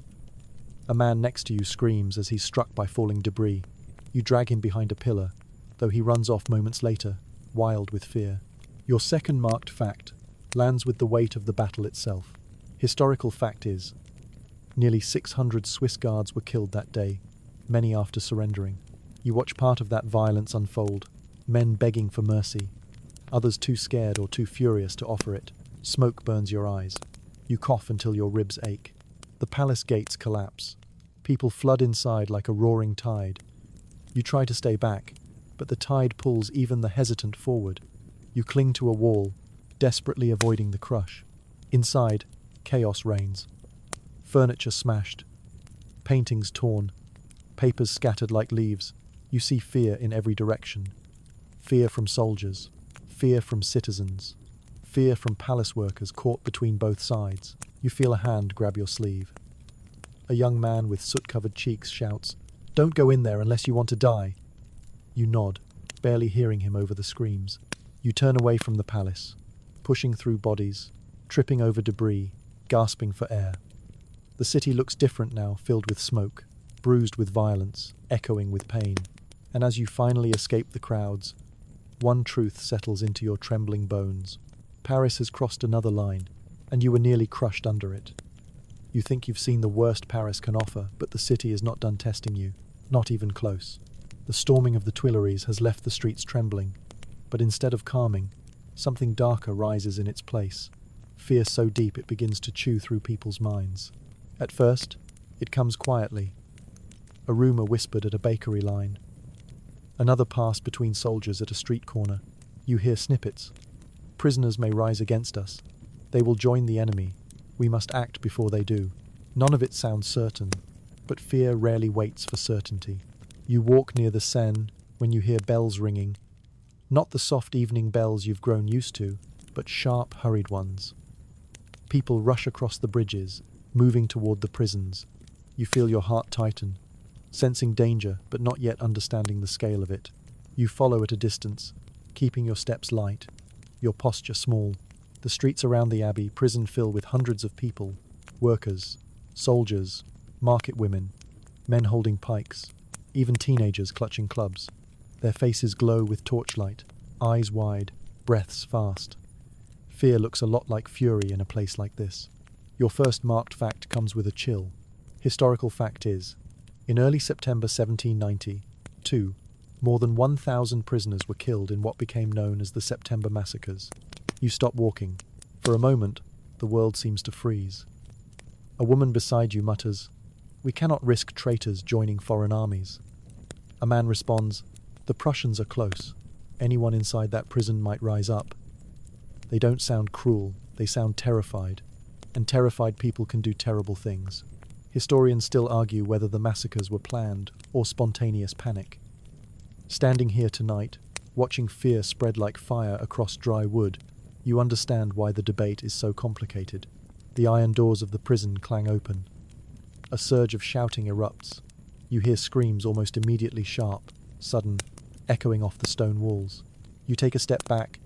S1: A man next to you screams as he's struck by falling debris. You drag him behind a pillar, though he runs off moments later, wild with fear. Your second marked fact lands with the weight of the battle itself. Historical fact is, nearly 600 Swiss guards were killed that day, many after surrendering. You watch part of that violence unfold, men begging for mercy, others too scared or too furious to offer it. Smoke burns your eyes. You cough until your ribs ache. The palace gates collapse. People flood inside like a roaring tide. You try to stay back, but the tide pulls even the hesitant forward. You cling to a wall, desperately avoiding the crush. Inside, chaos reigns. Furniture smashed, paintings torn, papers scattered like leaves. You see fear in every direction. Fear from soldiers, fear from citizens, fear from palace workers caught between both sides. You feel a hand grab your sleeve. A young man with soot-covered cheeks shouts, "Don't go in there unless you want to die." You nod, barely hearing him over the screams. You turn away from the palace, pushing through bodies, tripping over debris, gasping for air. The city looks different now, filled with smoke, bruised with violence, echoing with pain. And as you finally escape the crowds, one truth settles into your trembling bones. Paris has crossed another line, and you were nearly crushed under it. You think you've seen the worst Paris can offer, but the city is not done testing you, not even close. The storming of the Tuileries has left the streets trembling, but instead of calming, something darker rises in its place. Fear so deep it begins to chew through people's minds. At first, it comes quietly. A rumour whispered at a bakery line. Another passed between soldiers at a street corner. You hear snippets. Prisoners may rise against us. They will join the enemy. We must act before they do. None of it sounds certain, but fear rarely waits for certainty. You walk near the Seine when you hear bells ringing. Not the soft evening bells you've grown used to, but sharp, hurried ones. People rush across the bridges, moving toward the prisons. You feel your heart tighten, sensing danger but not yet understanding the scale of it. You follow at a distance, keeping your steps light, your posture small. The streets around the abbey prison fill with hundreds of people, workers, soldiers, market women, men holding pikes, even teenagers clutching clubs. Their faces glow with torchlight, eyes wide, breaths fast. Fear looks a lot like fury in a place like this. Your first marked fact comes with a chill. Historical fact is, in early September 1792, more than 1,000 prisoners were killed in what became known as the September Massacres. You stop walking. For a moment, the world seems to freeze. A woman beside you mutters, "We cannot risk traitors joining foreign armies." A man responds, "The Prussians are close. Anyone inside that prison might rise up." They don't sound cruel, they sound terrified. And terrified people can do terrible things. Historians still argue whether the massacres were planned or spontaneous panic. Standing here tonight, watching fear spread like fire across dry wood, you understand why the debate is so complicated. The iron doors of the prison clang open. A surge of shouting erupts. You hear screams almost immediately sharp, sudden, echoing off the stone walls. You take a step back,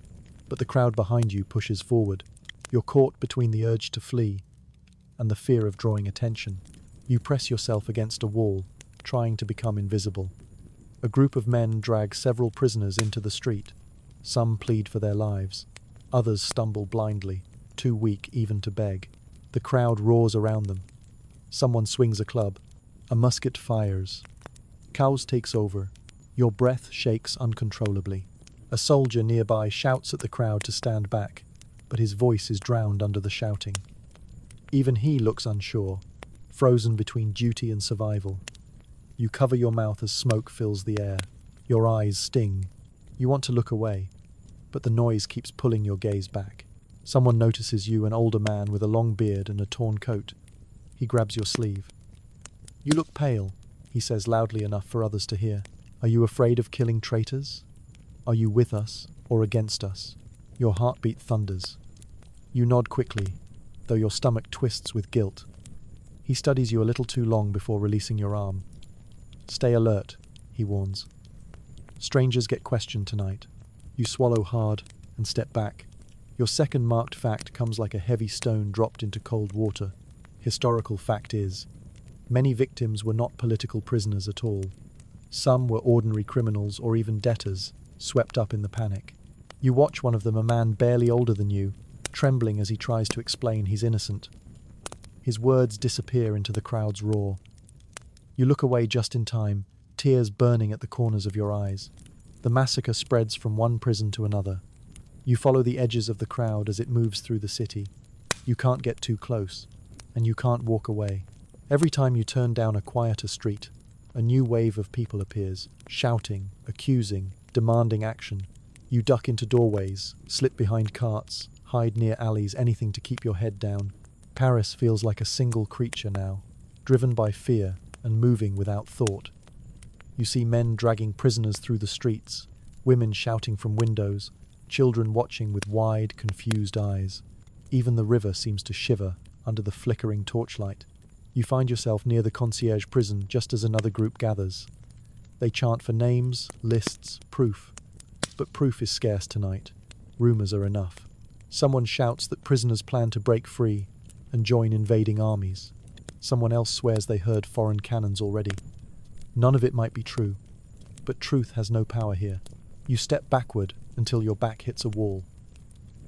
S1: but the crowd behind you pushes forward. You're caught between the urge to flee and the fear of drawing attention. You press yourself against a wall, trying to become invisible. A group of men drag several prisoners into the street. Some plead for their lives. Others stumble blindly, too weak even to beg. The crowd roars around them. Someone swings a club. A musket fires. Chaos takes over. Your breath shakes uncontrollably. A soldier nearby shouts at the crowd to stand back, but his voice is drowned under the shouting. Even he looks unsure, frozen between duty and survival. You cover your mouth as smoke fills the air. Your eyes sting. You want to look away, but the noise keeps pulling your gaze back. Someone notices you, an older man with a long beard and a torn coat. He grabs your sleeve. "You look pale," he says loudly enough for others to hear. "Are you afraid of killing traitors? Are you with us or against us?" Your heartbeat thunders. You nod quickly, though your stomach twists with guilt. He studies you a little too long before releasing your arm. "Stay alert," he warns. Strangers get questioned tonight. You swallow hard and step back. Your second marked fact comes like a heavy stone dropped into cold water. Historical fact is, many victims were not political prisoners at all. Some were ordinary criminals or even debtors, swept up in the panic. You watch one of them, a man barely older than you, trembling as he tries to explain he's innocent. His words disappear into the crowd's roar. You look away just in time, tears burning at the corners of your eyes. The massacre spreads from one prison to another. You follow the edges of the crowd as it moves through the city. You can't get too close, and you can't walk away. Every time you turn down a quieter street, a new wave of people appears, shouting, accusing, demanding action. You duck into doorways, slip behind carts, hide near alleys, anything to keep your head down. Paris feels like a single creature now, driven by fear and moving without thought. You see men dragging prisoners through the streets, women shouting from windows, children watching with wide, confused eyes. Even the river seems to shiver under the flickering torchlight. You find yourself near the concierge prison just as another group gathers. They chant for names, lists, proof. But proof is scarce tonight. Rumours are enough. Someone shouts that prisoners plan to break free and join invading armies. Someone else swears they heard foreign cannons already. None of it might be true, but truth has no power here. You step backward until your back hits a wall.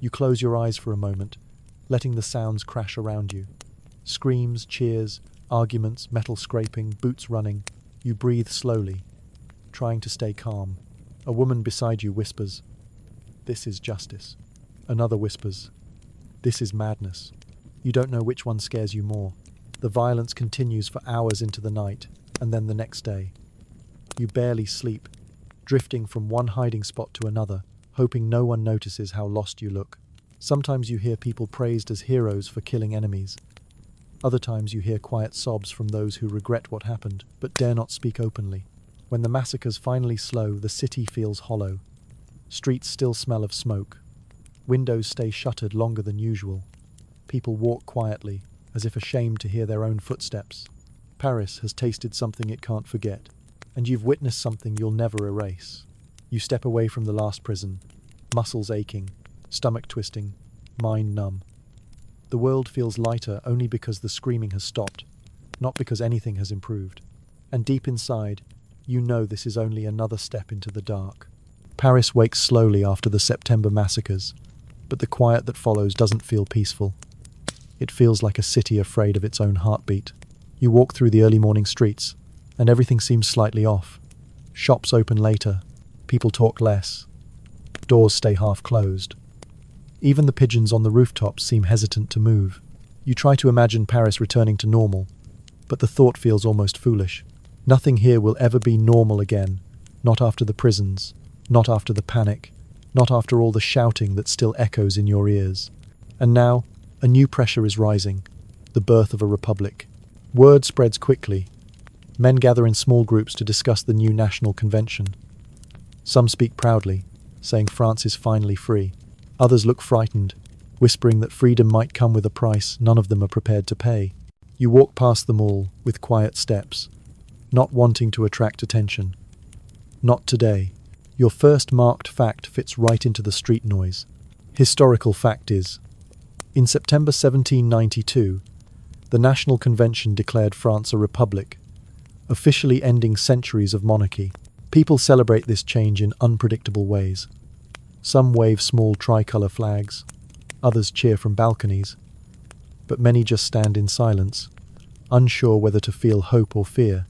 S1: You close your eyes for a moment, letting the sounds crash around you. Screams, cheers, arguments, metal scraping, boots running. You breathe slowly, trying to stay calm. A woman beside you whispers, "This is justice." Another whispers, "This is madness." You don't know which one scares you more. The violence continues for hours into the night, and then the next day. You barely sleep, drifting from one hiding spot to another, hoping no one notices how lost you look. Sometimes you hear people praised as heroes for killing enemies. Other times you hear quiet sobs from those who regret what happened, but dare not speak openly. When the massacres finally slow, the city feels hollow. Streets still smell of smoke. Windows stay shuttered longer than usual. People walk quietly, as if ashamed to hear their own footsteps. Paris has tasted something it can't forget, and you've witnessed something you'll never erase. You step away from the last prison, muscles aching, stomach twisting, mind numb. The world feels lighter only because the screaming has stopped, not because anything has improved. And deep inside, you know this is only another step into the dark. Paris wakes slowly after the September massacres, but the quiet that follows doesn't feel peaceful. It feels like a city afraid of its own heartbeat. You walk through the early morning streets, and everything seems slightly off. Shops open later, people talk less, doors stay half closed. Even the pigeons on the rooftops seem hesitant to move. You try to imagine Paris returning to normal, but the thought feels almost foolish. Nothing here will ever be normal again, not after the prisons, not after the panic, not after all the shouting that still echoes in your ears. And now, a new pressure is rising, the birth of a republic. Word spreads quickly. Men gather in small groups to discuss the new national convention. Some speak proudly, saying France is finally free. Others look frightened, whispering that freedom might come with a price none of them are prepared to pay. You walk past them all with quiet steps, not wanting to attract attention. Not today. Your first marked fact fits right into the street noise. Historical fact is, in September 1792, the National Convention declared France a republic, officially ending centuries of monarchy. People celebrate this change in unpredictable ways. Some wave small tricolour flags, others cheer from balconies, but many just stand in silence, unsure whether to feel hope or fear.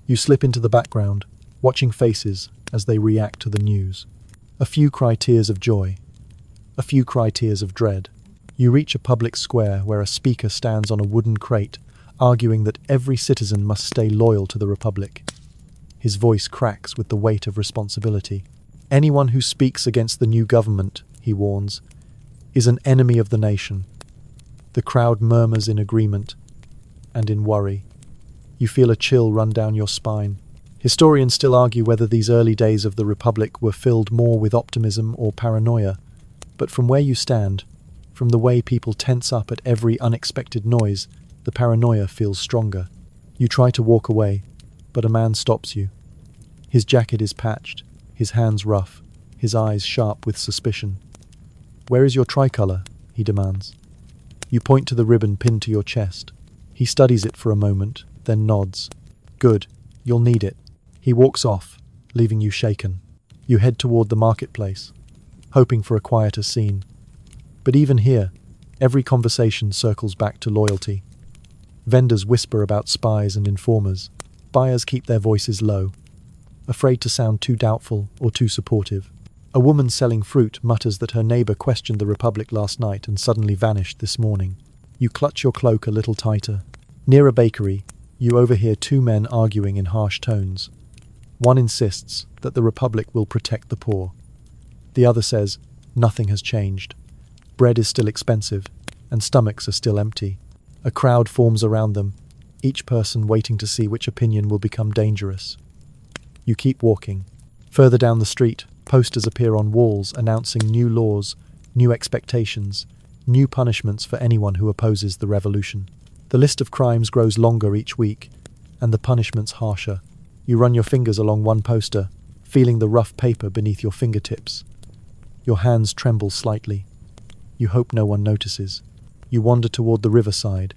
S1: You slip into the background, watching faces as they react to the news. A few cry tears of joy, a few cry tears of dread. You reach a public square where a speaker stands on a wooden crate, arguing that every citizen must stay loyal to the Republic. His voice cracks with the weight of responsibility. Anyone who speaks against the new government, he warns, is an enemy of the nation. The crowd murmurs in agreement and in worry. You feel a chill run down your spine. Historians still argue whether these early days of the Republic were filled more with optimism or paranoia, but from where you stand, from the way people tense up at every unexpected noise, the paranoia feels stronger. You try to walk away, but a man stops you. His jacket is patched, his hands rough, his eyes sharp with suspicion. "Where is your tricolour?" he demands. You point to the ribbon pinned to your chest. He studies it for a moment, then nods. "Good, you'll need it." He walks off, leaving you shaken. You head toward the marketplace, hoping for a quieter scene. But even here, every conversation circles back to loyalty. Vendors whisper about spies and informers. Buyers keep their voices low, afraid to sound too doubtful or too supportive. A woman selling fruit mutters that her neighbour questioned the Republic last night and suddenly vanished this morning. You clutch your cloak a little tighter. Near a bakery, you overhear two men arguing in harsh tones. One insists that the Republic will protect the poor. The other says, nothing has changed. Bread is still expensive, and stomachs are still empty. A crowd forms around them, each person waiting to see which opinion will become dangerous. You keep walking. Further down the street, posters appear on walls announcing new laws, new expectations, new punishments for anyone who opposes the revolution. The list of crimes grows longer each week, and the punishments harsher. You run your fingers along one poster, feeling the rough paper beneath your fingertips. Your hands tremble slightly. You hope no one notices. You wander toward the riverside,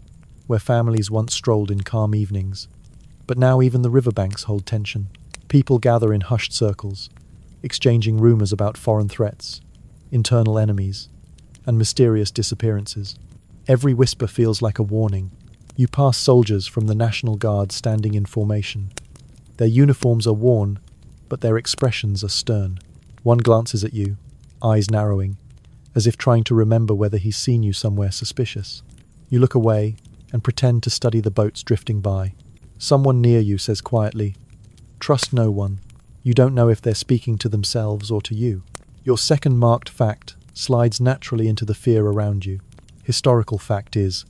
S1: where families once strolled in calm evenings. But now even the riverbanks hold tension. People gather in hushed circles, exchanging rumors about foreign threats, internal enemies, and mysterious disappearances. Every whisper feels like a warning. You pass soldiers from the National Guard standing in formation. Their uniforms are worn, but their expressions are stern. One glances at you, eyes narrowing, as if trying to remember whether he's seen you somewhere suspicious. You look away and pretend to study the boats drifting by. Someone near you says quietly, "Trust no one." You don't know if they're speaking to themselves or to you. Your second marked fact slides naturally into the fear around you. Historical fact is,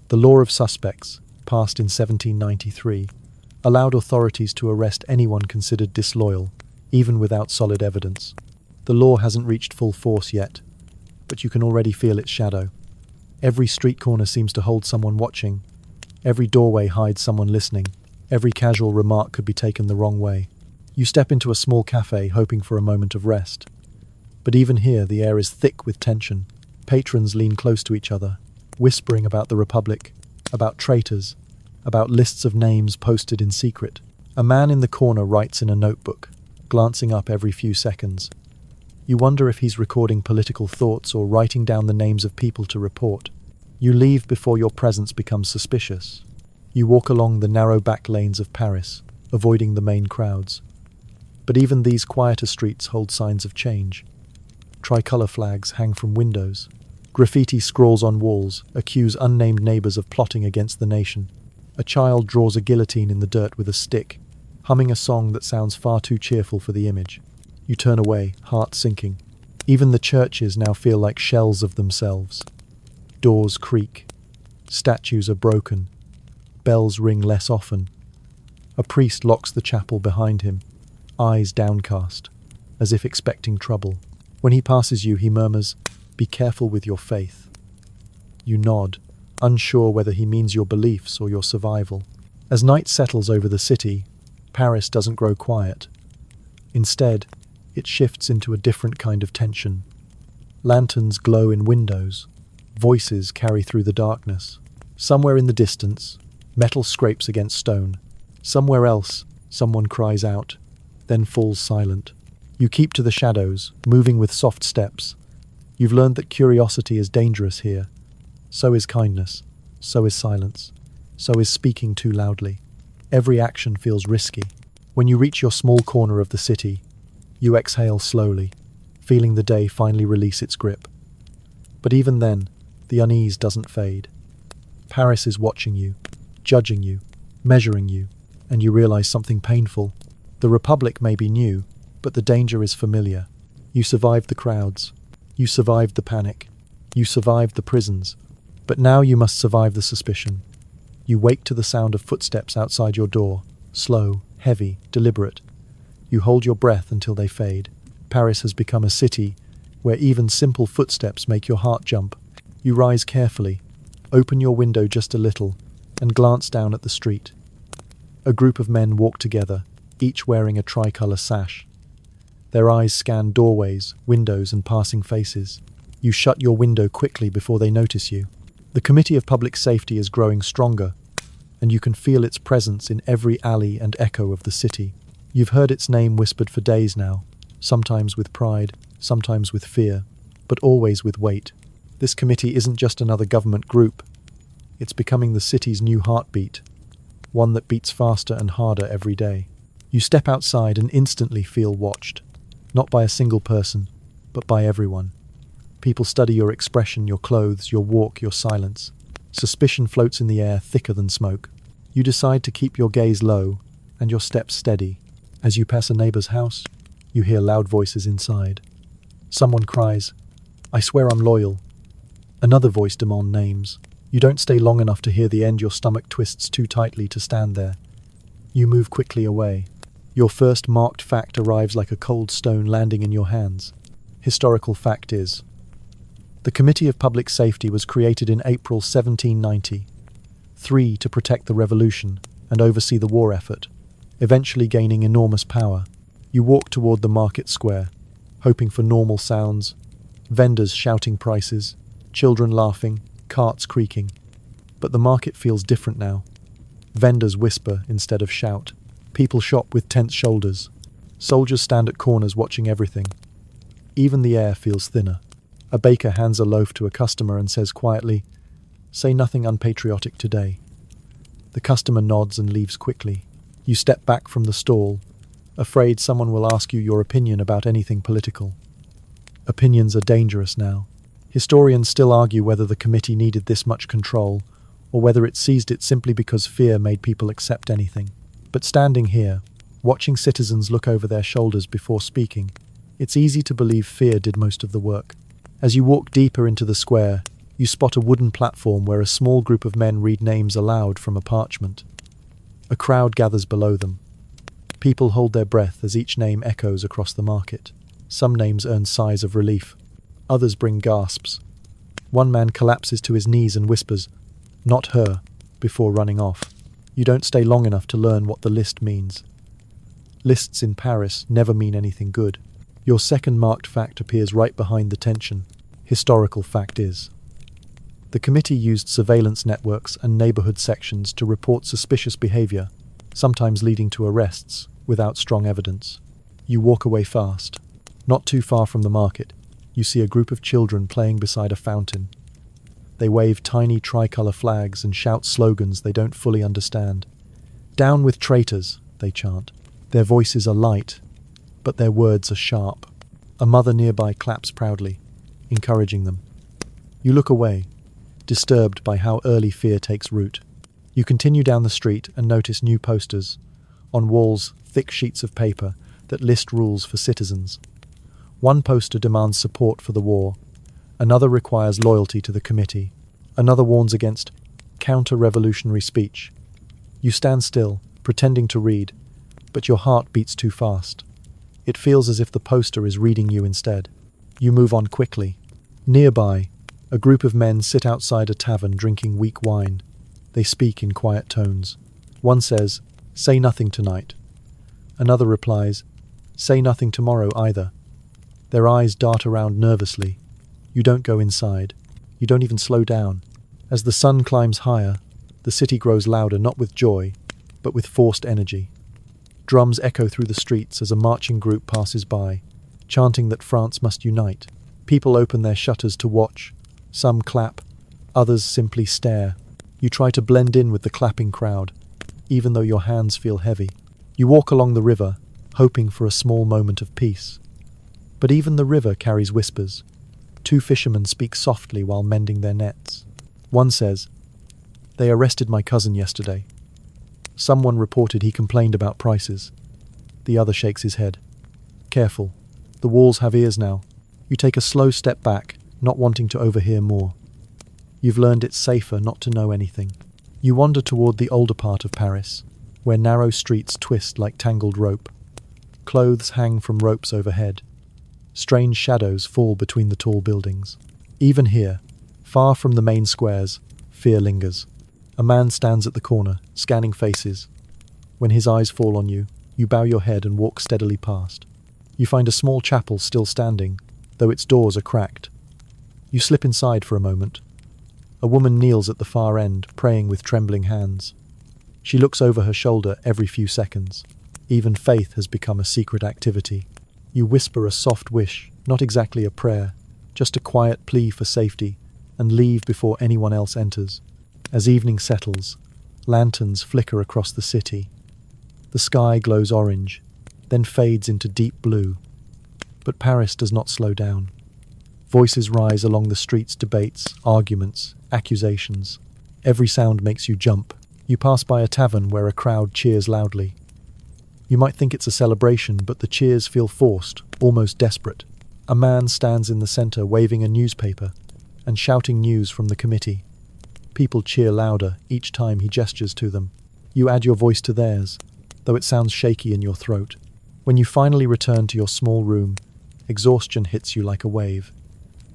S1: the law of suspects, passed in 1793, allowed authorities to arrest anyone considered disloyal, even without solid evidence. The law hasn't reached full force yet, but you can already feel its shadow. Every street corner seems to hold someone watching. Every doorway hides someone listening. Every casual remark could be taken the wrong way. You step into a small cafe hoping for a moment of rest. But even here, the air is thick with tension. Patrons lean close to each other, whispering about the Republic, about traitors, about lists of names posted in secret. A man in the corner writes in a notebook, glancing up every few seconds. You wonder if he's recording political thoughts or writing down the names of people to report. You leave before your presence becomes suspicious. You walk along the narrow back lanes of Paris, avoiding the main crowds. But even these quieter streets hold signs of change. Tricolour flags hang from windows. Graffiti scrawls on walls accuse unnamed neighbours of plotting against the nation. A child draws a guillotine in the dirt with a stick, humming a song that sounds far too cheerful for the image. You turn away, heart sinking. Even the churches now feel like shells of themselves. Doors creak. Statues are broken. Bells ring less often. A priest locks the chapel behind him, eyes downcast, as if expecting trouble. When he passes you, he murmurs, "Be careful with your faith." You nod, unsure whether he means your beliefs or your survival. As night settles over the city, Paris doesn't grow quiet. Instead, it shifts into a different kind of tension. Lanterns glow in windows. Voices carry through the darkness. Somewhere in the distance, metal scrapes against stone. Somewhere else, someone cries out, then falls silent. You keep to the shadows, moving with soft steps. You've learned that curiosity is dangerous here. So is kindness. So is silence. So is speaking too loudly. Every action feels risky. When you reach your small corner of the city, you exhale slowly, feeling the day finally release its grip. But even then, the unease doesn't fade. Paris is watching you, judging you, measuring you, and you realize something painful. The Republic may be new, but the danger is familiar. You survived the crowds. You survived the panic. You survived the prisons. But now you must survive the suspicion. You wake to the sound of footsteps outside your door, slow, heavy, deliberate. You hold your breath until they fade. Paris has become a city where even simple footsteps make your heart jump. You rise carefully, open your window just a little, and glance down at the street. A group of men walk together, each wearing a tricolour sash. Their eyes scan doorways, windows, and passing faces. You shut your window quickly before they notice you. The Committee of Public Safety is growing stronger, and you can feel its presence in every alley and echo of the city. You've heard its name whispered for days now, sometimes with pride, sometimes with fear, but always with weight. This committee isn't just another government group. It's becoming the city's new heartbeat, one that beats faster and harder every day. You step outside and instantly feel watched, not by a single person, but by everyone. People study your expression, your clothes, your walk, your silence. Suspicion floats in the air thicker than smoke. You decide to keep your gaze low and your steps steady. As you pass a neighbor's house, you hear loud voices inside. Someone cries, "I swear I'm loyal." Another voice demands names. You don't stay long enough to hear the end. Your stomach twists too tightly to stand there. You move quickly away. Your first marked fact arrives like a cold stone landing in your hands. Historical fact is: the Committee of Public Safety was created in April 1790. 3. To protect the revolution and oversee the war effort, eventually gaining enormous power. You walk toward the market square, hoping for normal sounds: vendors shouting prices, children laughing, carts creaking. But the market feels different now. Vendors whisper instead of shout. People shop with tense shoulders. Soldiers stand at corners watching everything. Even the air feels thinner. A baker hands a loaf to a customer and says quietly, "Say nothing unpatriotic today." The customer nods and leaves quickly. You step back from the stall, afraid someone will ask you your opinion about anything political. Opinions are dangerous now. Historians still argue whether the committee needed this much control, or whether it seized it simply because fear made people accept anything. But standing here, watching citizens look over their shoulders before speaking, it's easy to believe fear did most of the work. As you walk deeper into the square, you spot a wooden platform where a small group of men read names aloud from a parchment. A crowd gathers below them. People hold their breath as each name echoes across the market. Some names earn sighs of relief. Others bring gasps. One man collapses to his knees and whispers, "Not her," before running off. You don't stay long enough to learn what the list means. Lists in Paris never mean anything good. Your second marked fact appears right behind the tension. Historical fact is: the committee used surveillance networks and neighborhood sections to report suspicious behavior, sometimes leading to arrests, without strong evidence. You walk away fast. Not too far from the market, you see a group of children playing beside a fountain. They wave tiny tricolor flags and shout slogans they don't fully understand. "Down with traitors," they chant. Their voices are light, but their words are sharp. A mother nearby claps proudly, encouraging them. You look away, disturbed by how early fear takes root. You continue down the street and notice new posters. On walls, thick sheets of paper that list rules for citizens. One poster demands support for the war. Another requires loyalty to the committee. Another warns against counter-revolutionary speech. You stand still, pretending to read, but your heart beats too fast. It feels as if the poster is reading you instead. You move on quickly. Nearby, a group of men sit outside a tavern drinking weak wine. They speak in quiet tones. One says, "Say nothing tonight." Another replies, "Say nothing tomorrow either." Their eyes dart around nervously. You don't go inside. You don't even slow down. As the sun climbs higher, the city grows louder, not with joy, but with forced energy. Drums echo through the streets as a marching group passes by, chanting that France must unite. People open their shutters to watch. Some clap, others simply stare. You try to blend in with the clapping crowd, even though your hands feel heavy. You walk along the river, hoping for a small moment of peace. But even the river carries whispers. Two fishermen speak softly while mending their nets. One says, "They arrested my cousin yesterday." Someone reported he complained about prices. The other shakes his head. "Careful. The walls have ears now." You take a slow step back, not wanting to overhear more. You've learned it's safer not to know anything. You wander toward the older part of Paris, where narrow streets twist like tangled rope. Clothes hang from ropes overhead. Strange shadows fall between the tall buildings. Even here, far from the main squares, fear lingers. A man stands at the corner, scanning faces. When his eyes fall on you, you bow your head and walk steadily past. You find a small chapel still standing, though its doors are cracked. You slip inside for a moment. A woman kneels at the far end, praying with trembling hands. She looks over her shoulder every few seconds. Even faith has become a secret activity. You whisper a soft wish, not exactly a prayer, just a quiet plea for safety, and leave before anyone else enters. As evening settles, lanterns flicker across the city. The sky glows orange, then fades into deep blue. But Paris does not slow down. Voices rise along the streets, debates, arguments, accusations. Every sound makes you jump. You pass by a tavern where a crowd cheers loudly. You might think it's a celebration, but the cheers feel forced, almost desperate. A man stands in the center waving a newspaper and shouting news from the committee. People cheer louder each time he gestures to them. You add your voice to theirs, though it sounds shaky in your throat. When you finally return to your small room, exhaustion hits you like a wave.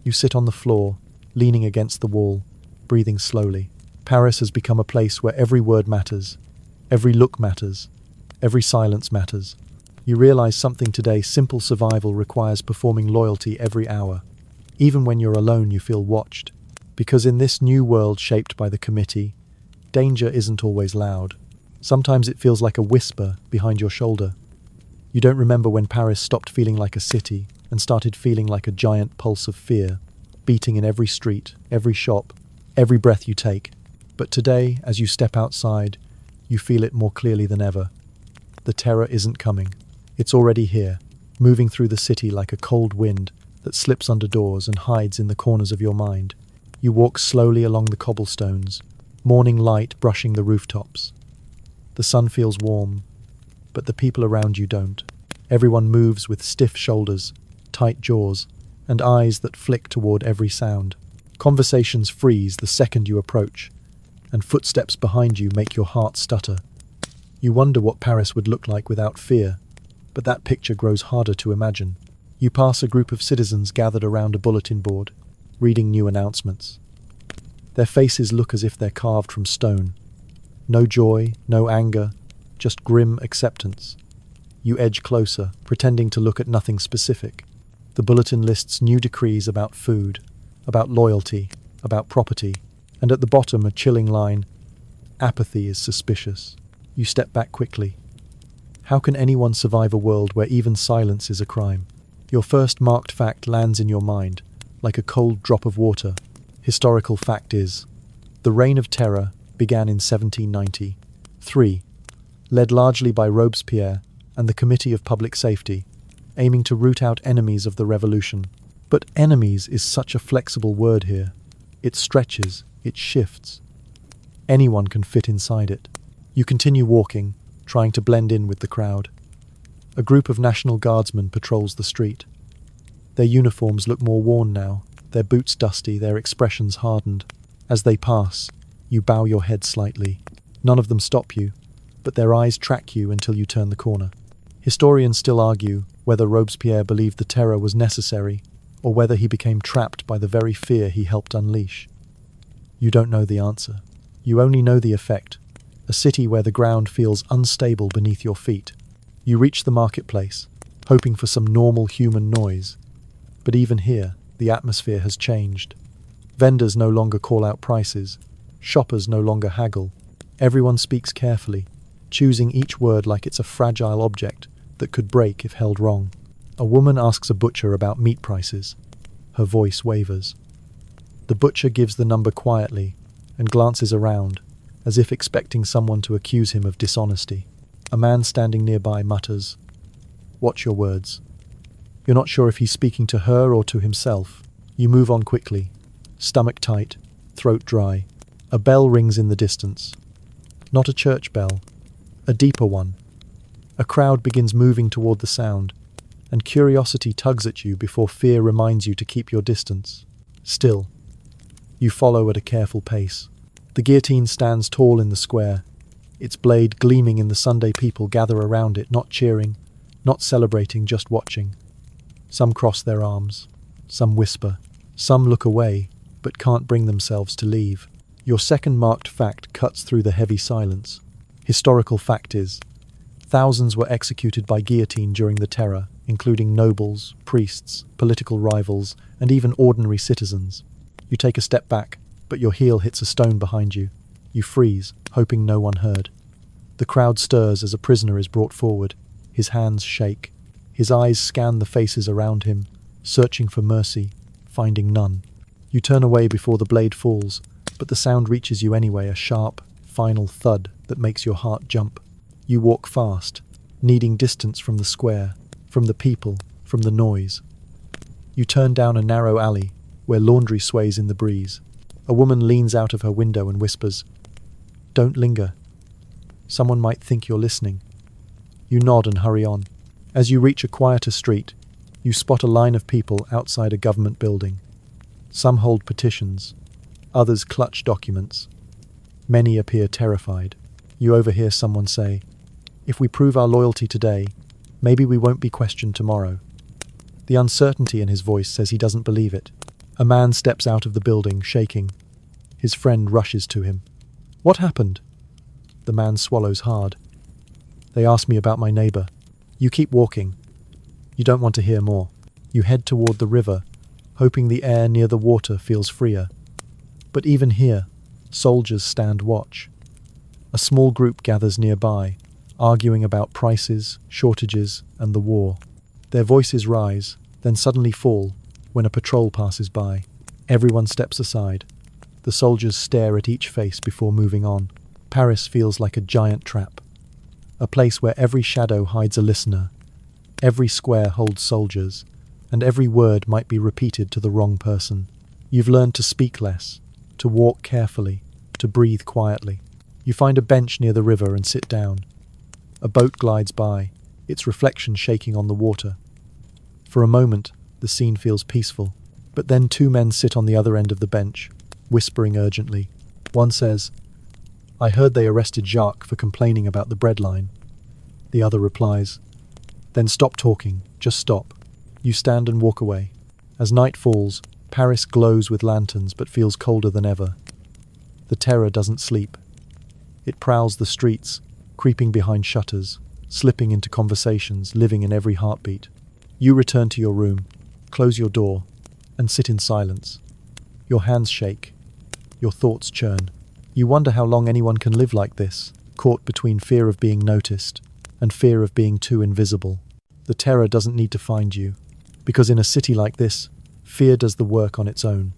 S1: You sit on the floor, leaning against the wall, breathing slowly. Paris has become a place where every word matters, every look matters, every silence matters. You realize something today: simple survival requires performing loyalty every hour. Even when you're alone, you feel watched. Because in this new world shaped by the committee, danger isn't always loud. Sometimes it feels like a whisper behind your shoulder. You don't remember when Paris stopped feeling like a city and started feeling like a giant pulse of fear, beating in every street, every shop, every breath you take. But today, as you step outside, you feel it more clearly than ever. The terror isn't coming. It's already here, moving through the city like a cold wind that slips under doors and hides in the corners of your mind. You walk slowly along the cobblestones, morning light brushing the rooftops. The sun feels warm, but the people around you don't. Everyone moves with stiff shoulders, tight jaws, and eyes that flick toward every sound. Conversations freeze the second you approach, and footsteps behind you make your heart stutter. You wonder what Paris would look like without fear, but that picture grows harder to imagine. You pass a group of citizens gathered around a bulletin board, reading new announcements. Their faces look as if they're carved from stone. No joy, no anger, just grim acceptance. You edge closer, pretending to look at nothing specific. The bulletin lists new decrees about food, about loyalty, about property, and at the bottom a chilling line: apathy is suspicious. You step back quickly. How can anyone survive a world where even silence is a crime? Your first marked fact lands in your mind, like a cold drop of water. Historical fact is, the Reign of Terror began in 1793, led largely by Robespierre and the Committee of Public Safety, aiming to root out enemies of the revolution. But enemies is such a flexible word here. It stretches, it shifts. Anyone can fit inside it. You continue walking, trying to blend in with the crowd. A group of National Guardsmen patrols the street. Their uniforms look more worn now, their boots dusty, their expressions hardened. As they pass, you bow your head slightly. None of them stop you, but their eyes track you until you turn the corner. Historians still argue whether Robespierre believed the terror was necessary, or whether he became trapped by the very fear he helped unleash. You don't know the answer. You only know the effect. A city where the ground feels unstable beneath your feet. You reach the marketplace, hoping for some normal human noise. But even here, the atmosphere has changed. Vendors no longer call out prices. Shoppers no longer haggle. Everyone speaks carefully, choosing each word like it's a fragile object that could break if held wrong. A woman asks a butcher about meat prices. Her voice wavers. The butcher gives the number quietly and glances around, as if expecting someone to accuse him of dishonesty. A man standing nearby mutters, "Watch your words." You're not sure if he's speaking to her or to himself. You move on quickly, stomach tight, throat dry. A bell rings in the distance. Not a church bell, a deeper one. A crowd begins moving toward the sound, and curiosity tugs at you before fear reminds you to keep your distance. Still, you follow at a careful pace. The guillotine stands tall in the square, its blade gleaming in the Sunday. People gather around it, not cheering, not celebrating, just watching. Some cross their arms, some whisper, some look away, but can't bring themselves to leave. Your second marked fact cuts through the heavy silence. Historical fact is, thousands were executed by guillotine during the terror, including nobles, priests, political rivals, and even ordinary citizens. You take a step back, but your heel hits a stone behind you. You freeze, hoping no one heard. The crowd stirs as a prisoner is brought forward. His hands shake. His eyes scan the faces around him, searching for mercy, finding none. You turn away before the blade falls, but the sound reaches you anyway, a sharp, final thud that makes your heart jump. You walk fast, needing distance from the square, from the people, from the noise. You turn down a narrow alley, where laundry sways in the breeze. A woman leans out of her window and whispers, "Don't linger. Someone might think you're listening." You nod and hurry on. As you reach a quieter street, you spot a line of people outside a government building. Some hold petitions, Others clutch documents. Many appear terrified. You overhear someone say, "If we prove our loyalty today, maybe we won't be questioned tomorrow." The uncertainty in his voice says he doesn't believe it. A man steps out of the building, shaking. His friend rushes to him. "What happened?" The man swallows hard. "They asked me about my neighbor." You keep walking. You don't want to hear more. You head toward the river, hoping the air near the water feels freer. But even here, soldiers stand watch. A small group gathers nearby, arguing about prices, shortages, and the war. Their voices rise, then suddenly fall when a patrol passes by. Everyone steps aside. The soldiers stare at each face before moving on. Paris feels like a giant trap, a place where every shadow hides a listener, every square holds soldiers, and every word might be repeated to the wrong person. You've learned to speak less, to walk carefully, to breathe quietly. You find a bench near the river and sit down. A boat glides by, its reflection shaking on the water. For a moment, the scene feels peaceful, but then two men sit on the other end of the bench, whispering urgently. One says, "I heard they arrested Jacques for complaining about the bread line." The other replies, "Then stop talking, just stop." You stand and walk away. As night falls, Paris glows with lanterns but feels colder than ever. The terror doesn't sleep. It prowls the streets, creeping behind shutters, slipping into conversations, living in every heartbeat. You return to your room, close your door, and sit in silence. Your hands shake. Your thoughts churn. You wonder how long anyone can live like this, caught between fear of being noticed and fear of being too invisible. The terror doesn't need to find you, because in a city like this, fear does the work on its own.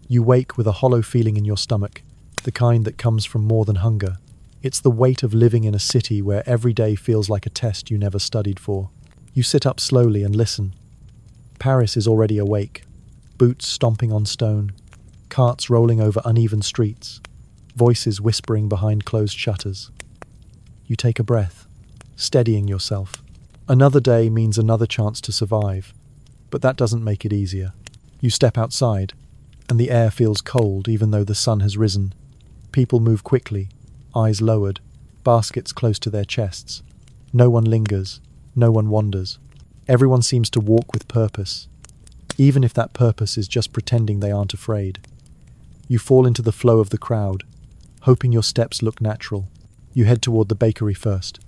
S1: You wake with a hollow feeling in your stomach, the kind that comes from more than hunger. It's the weight of living in a city where every day feels like a test you never studied for. You sit up slowly and listen. Paris is already awake, boots stomping on stone, carts rolling over uneven streets, voices whispering behind closed shutters. You take a breath, steadying yourself. Another day means another chance to survive, but that doesn't make it easier. You step outside, and the air feels cold even though the sun has risen. People move quickly, eyes lowered, baskets close to their chests. No one lingers, no one wanders. Everyone seems to walk with purpose, even if that purpose is just pretending they aren't afraid. You fall into the flow of the crowd, hoping your steps look natural. You head toward the bakery first.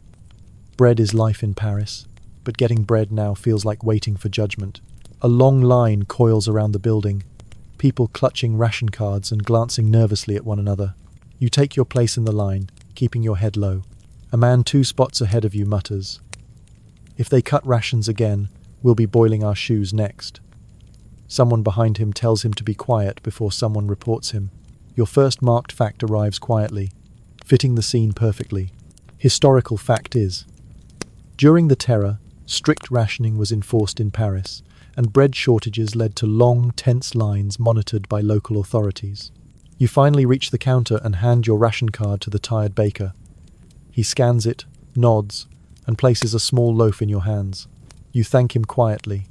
S1: Bread is life in Paris, but getting bread now feels like waiting for judgment. A long line coils around the building, people clutching ration cards and glancing nervously at one another. You take your place in the line, keeping your head low. A man 2 spots ahead of you mutters, "If they cut rations again, we'll be boiling our shoes next." Someone behind him tells him to be quiet before someone reports him. Your first marked fact arrives quietly, fitting the scene perfectly. Historical fact is, during the Terror, strict rationing was enforced in Paris, and bread shortages led to long, tense lines monitored by local authorities. You finally reach the counter and hand your ration card to the tired baker. He scans it, nods, and places a small loaf in your hands. You thank him quietly,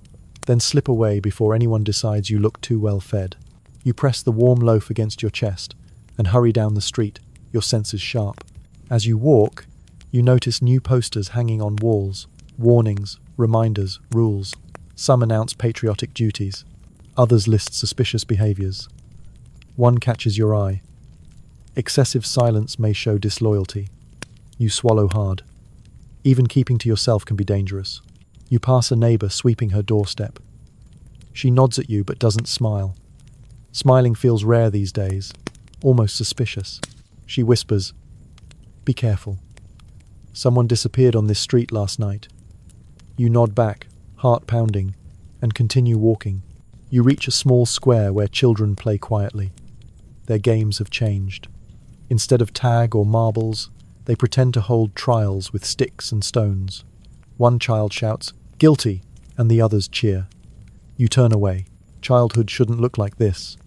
S1: then slip away before anyone decides you look too well fed. You press the warm loaf against your chest and hurry down the street, your senses sharp. As you walk, you notice new posters hanging on walls, warnings, reminders, rules. Some announce patriotic duties, others list suspicious behaviors. One catches your eye. Excessive silence may show disloyalty. You swallow hard. Even keeping to yourself can be dangerous. You pass a neighbor sweeping her doorstep. She nods at you but doesn't smile. Smiling feels rare these days, almost suspicious. She whispers, "Be careful. Someone disappeared on this street last night." You nod back, heart pounding, and continue walking. You reach a small square where children play quietly. Their games have changed. Instead of tag or marbles, they pretend to hold trials with sticks and stones. One child shouts, "Guilty," and the others cheer. You turn away. Childhood shouldn't look like this,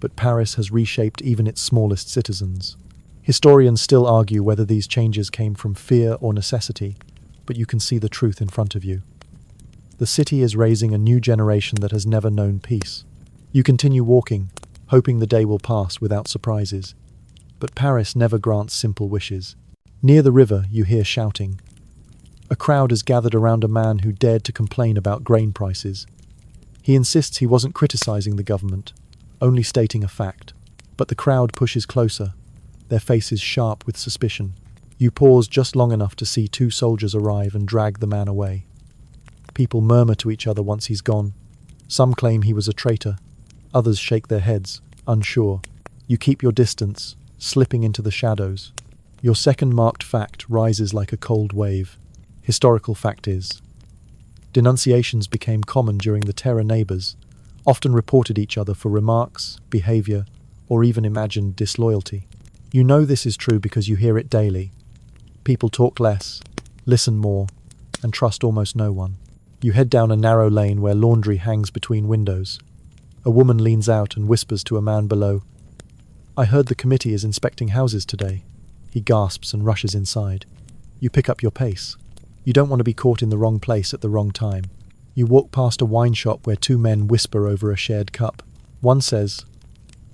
S1: but Paris has reshaped even its smallest citizens. Historians still argue whether these changes came from fear or necessity, but you can see the truth in front of you. The city is raising a new generation that has never known peace. You continue walking, hoping the day will pass without surprises. But Paris never grants simple wishes. Near the river, you hear shouting. A crowd has gathered around a man who dared to complain about grain prices. He insists he wasn't criticizing the government, only stating a fact. But the crowd pushes closer, their faces sharp with suspicion. You pause just long enough to see two soldiers arrive and drag the man away. People murmur to each other once he's gone. Some claim he was a traitor. Others shake their heads, unsure. You keep your distance, slipping into the shadows. Your second marked fact rises like a cold wave. Historical fact is, denunciations became common during the Terror. Neighbors often reported each other for remarks, behavior, or even imagined disloyalty. You know this is true because you hear it daily. People talk less, listen more, and trust almost no one. You head down a narrow lane where laundry hangs between windows. A woman leans out and whispers to a man below, "I heard the committee is inspecting houses today." He gasps and rushes inside. You pick up your pace. You don't want to be caught in the wrong place at the wrong time. You walk past a wine shop where two men whisper over a shared cup. One says,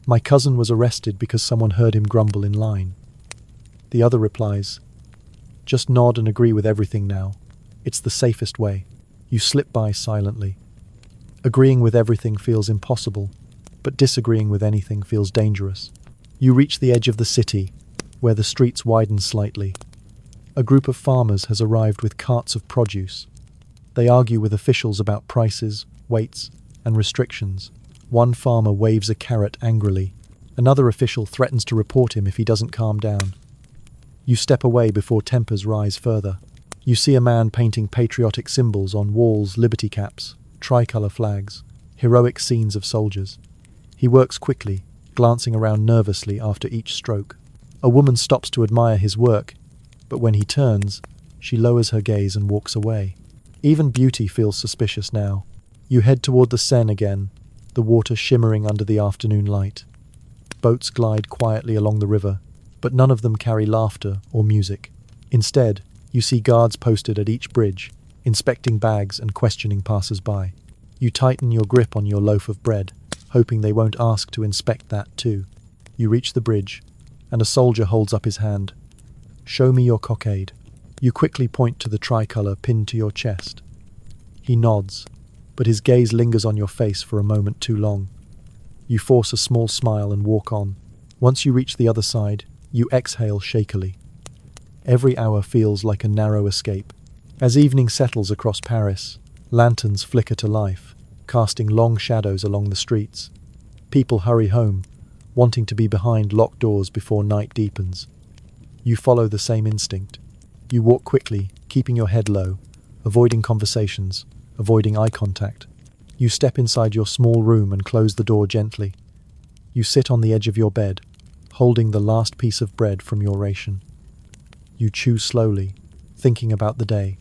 S1: "My cousin was arrested because someone heard him grumble in line." The other replies, "Just nod and agree with everything now. It's the safest way." You slip by silently. Agreeing with everything feels impossible, but disagreeing with anything feels dangerous. You reach the edge of the city, where the streets widen slightly. A group of farmers has arrived with carts of produce. They argue with officials about prices, weights, and restrictions. One farmer waves a carrot angrily. Another official threatens to report him if he doesn't calm down. You step away before tempers rise further. You see a man painting patriotic symbols on walls, liberty caps, tricolour flags, heroic scenes of soldiers. He works quickly, glancing around nervously after each stroke. A woman stops to admire his work, but when he turns, she lowers her gaze and walks away. Even beauty feels suspicious now. You head toward the Seine again, the water shimmering under the afternoon light. Boats glide quietly along the river, but none of them carry laughter or music. Instead, you see guards posted at each bridge, inspecting bags and questioning passers-by. You tighten your grip on your loaf of bread, hoping they won't ask to inspect that too. You reach the bridge, and a soldier holds up his hand. "Show me your cockade." You quickly point to the tricolour pinned to your chest. He nods, but his gaze lingers on your face for a moment too long. You force a small smile and walk on. Once you reach the other side, you exhale shakily. Every hour feels like a narrow escape. As evening settles across Paris, lanterns flicker to life, casting long shadows along the streets. People hurry home, wanting to be behind locked doors before night deepens. You follow the same instinct. You walk quickly, keeping your head low, avoiding conversations, avoiding eye contact. You step inside your small room and close the door gently. You sit on the edge of your bed, holding the last piece of bread from your ration. You chew slowly, thinking about the day,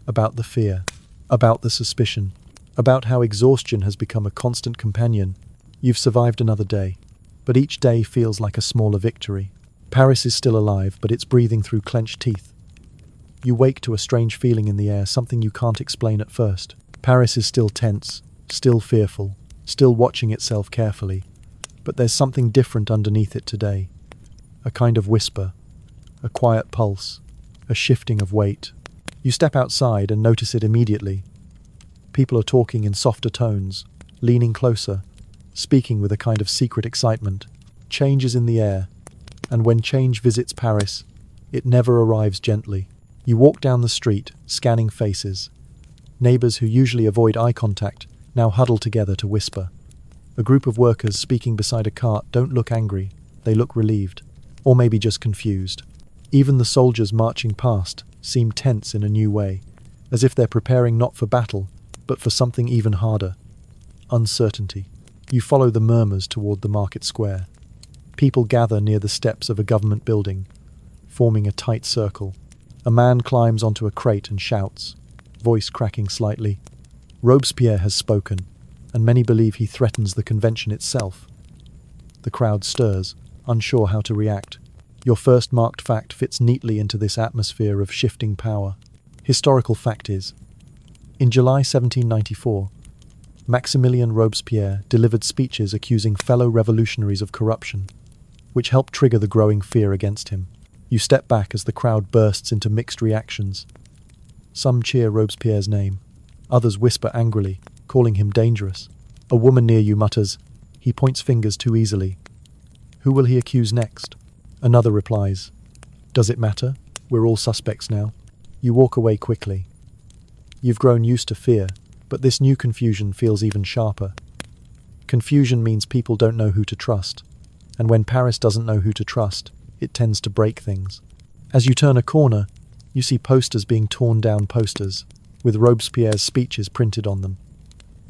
S1: about the fear, about the suspicion, about how exhaustion has become a constant companion. You've survived another day, but each day feels like a smaller victory. Paris is still alive, but it's breathing through clenched teeth. You wake to a strange feeling in the air, something you can't explain at first. Paris is still tense, still fearful, still watching itself carefully. But there's something different underneath it today. A kind of whisper, a quiet pulse, a shifting of weight. You step outside and notice it immediately. People are talking in softer tones, leaning closer, speaking with a kind of secret excitement. Change is in the air, and when change visits Paris, it never arrives gently. You walk down the street, scanning faces. Neighbors who usually avoid eye contact now huddle together to whisper. A group of workers speaking beside a cart don't look angry, they look relieved, or maybe just confused. Even the soldiers marching past seem tense in a new way, as if they're preparing not for battle, but for something even harder. Uncertainty. You follow the murmurs toward the market square. People gather near the steps of a government building, forming a tight circle. A man climbs onto a crate and shouts, voice cracking slightly. Robespierre has spoken, and many believe he threatens the convention itself. The crowd stirs, unsure how to react. Your first marked fact fits neatly into this atmosphere of shifting power. Historical fact is, in July 1794, Maximilien Robespierre delivered speeches accusing fellow revolutionaries of corruption, which helped trigger the growing fear against him. You step back as the crowd bursts into mixed reactions. Some cheer Robespierre's name. Others whisper angrily, calling him dangerous. A woman near you mutters, "He points fingers too easily. Who will he accuse next?" Another replies, "Does it matter? We're all suspects now." You walk away quickly. You've grown used to fear, but this new confusion feels even sharper. Confusion means people don't know who to trust, and when Paris doesn't know who to trust, it tends to break things. As you turn a corner, you see posters being torn down, posters with Robespierre's speeches printed on them.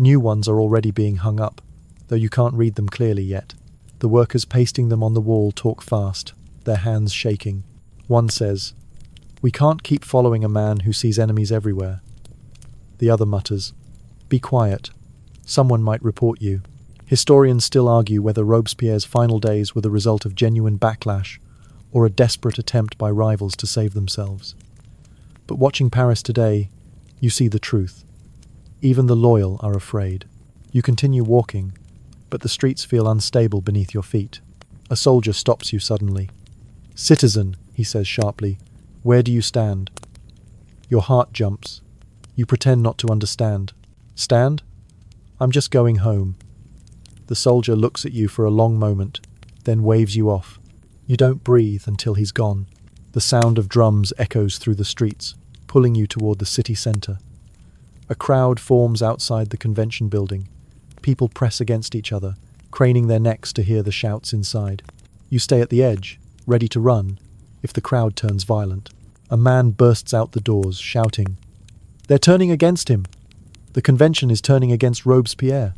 S1: New ones are already being hung up, though you can't read them clearly yet. The workers pasting them on the wall talk fast, their hands shaking. One says, "We can't keep following a man who sees enemies everywhere." The other mutters, "Be quiet. Someone might report you." Historians still argue whether Robespierre's final days were the result of genuine backlash or a desperate attempt by rivals to save themselves. But watching Paris today, you see the truth. Even the loyal are afraid. You continue walking, but the streets feel unstable beneath your feet. A soldier stops you suddenly. "Citizen," he says sharply, "where do you stand?" Your heart jumps. You pretend not to understand. "Stand? I'm just going home." The soldier looks at you for a long moment, then waves you off. You don't breathe until he's gone. The sound of drums echoes through the streets, pulling you toward the city center. A crowd forms outside the convention building. People press against each other, craning their necks to hear the shouts inside. You stay at the edge, ready to run, if the crowd turns violent. A man bursts out the doors, shouting, "They're turning against him! The convention is turning against Robespierre!"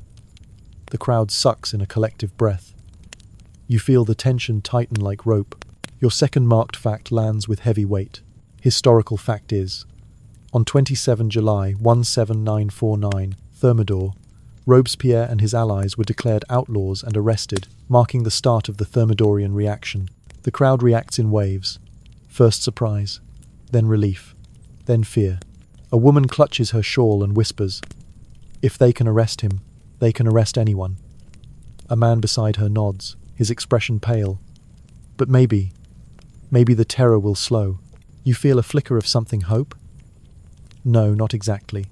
S1: The crowd sucks in a collective breath. You feel the tension tighten like rope. Your second marked fact lands with heavy weight. Historical fact is, on 27 July 17949, Thermidor, Robespierre and his allies were declared outlaws and arrested, marking the start of the Thermidorian reaction. The crowd reacts in waves. First surprise, then relief, then fear. A woman clutches her shawl and whispers, "If they can arrest him, they can arrest anyone." A man beside her nods, his expression pale. But maybe the terror will slow. You feel a flicker of something, hope? No, not exactly.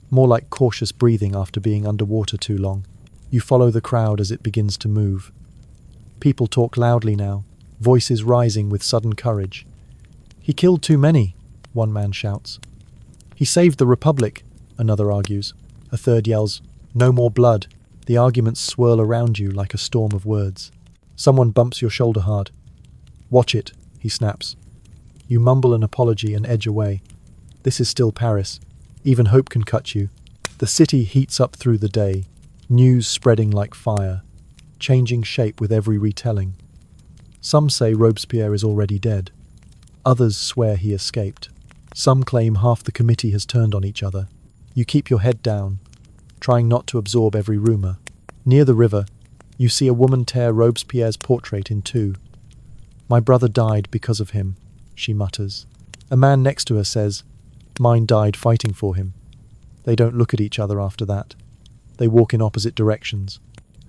S1: More like cautious breathing after being underwater too long. You follow the crowd as it begins to move. People talk loudly now, voices rising with sudden courage. "He killed too many," one man shouts. "He saved the Republic," another argues. A third yells, "No more blood." The arguments swirl around you like a storm of words. Someone bumps your shoulder hard. "Watch it," he snaps. You mumble an apology and edge away. This is still Paris. Even hope can cut you. The city heats up through the day, news spreading like fire, changing shape with every retelling. Some say Robespierre is already dead. Others swear he escaped. Some claim half the committee has turned on each other. You keep your head down, trying not to absorb every rumor. Near the river, you see a woman tear Robespierre's portrait in two. "My brother died because of him," she mutters. A man next to her says, "Mine died fighting for him." They don't look at each other after that. They walk in opposite directions.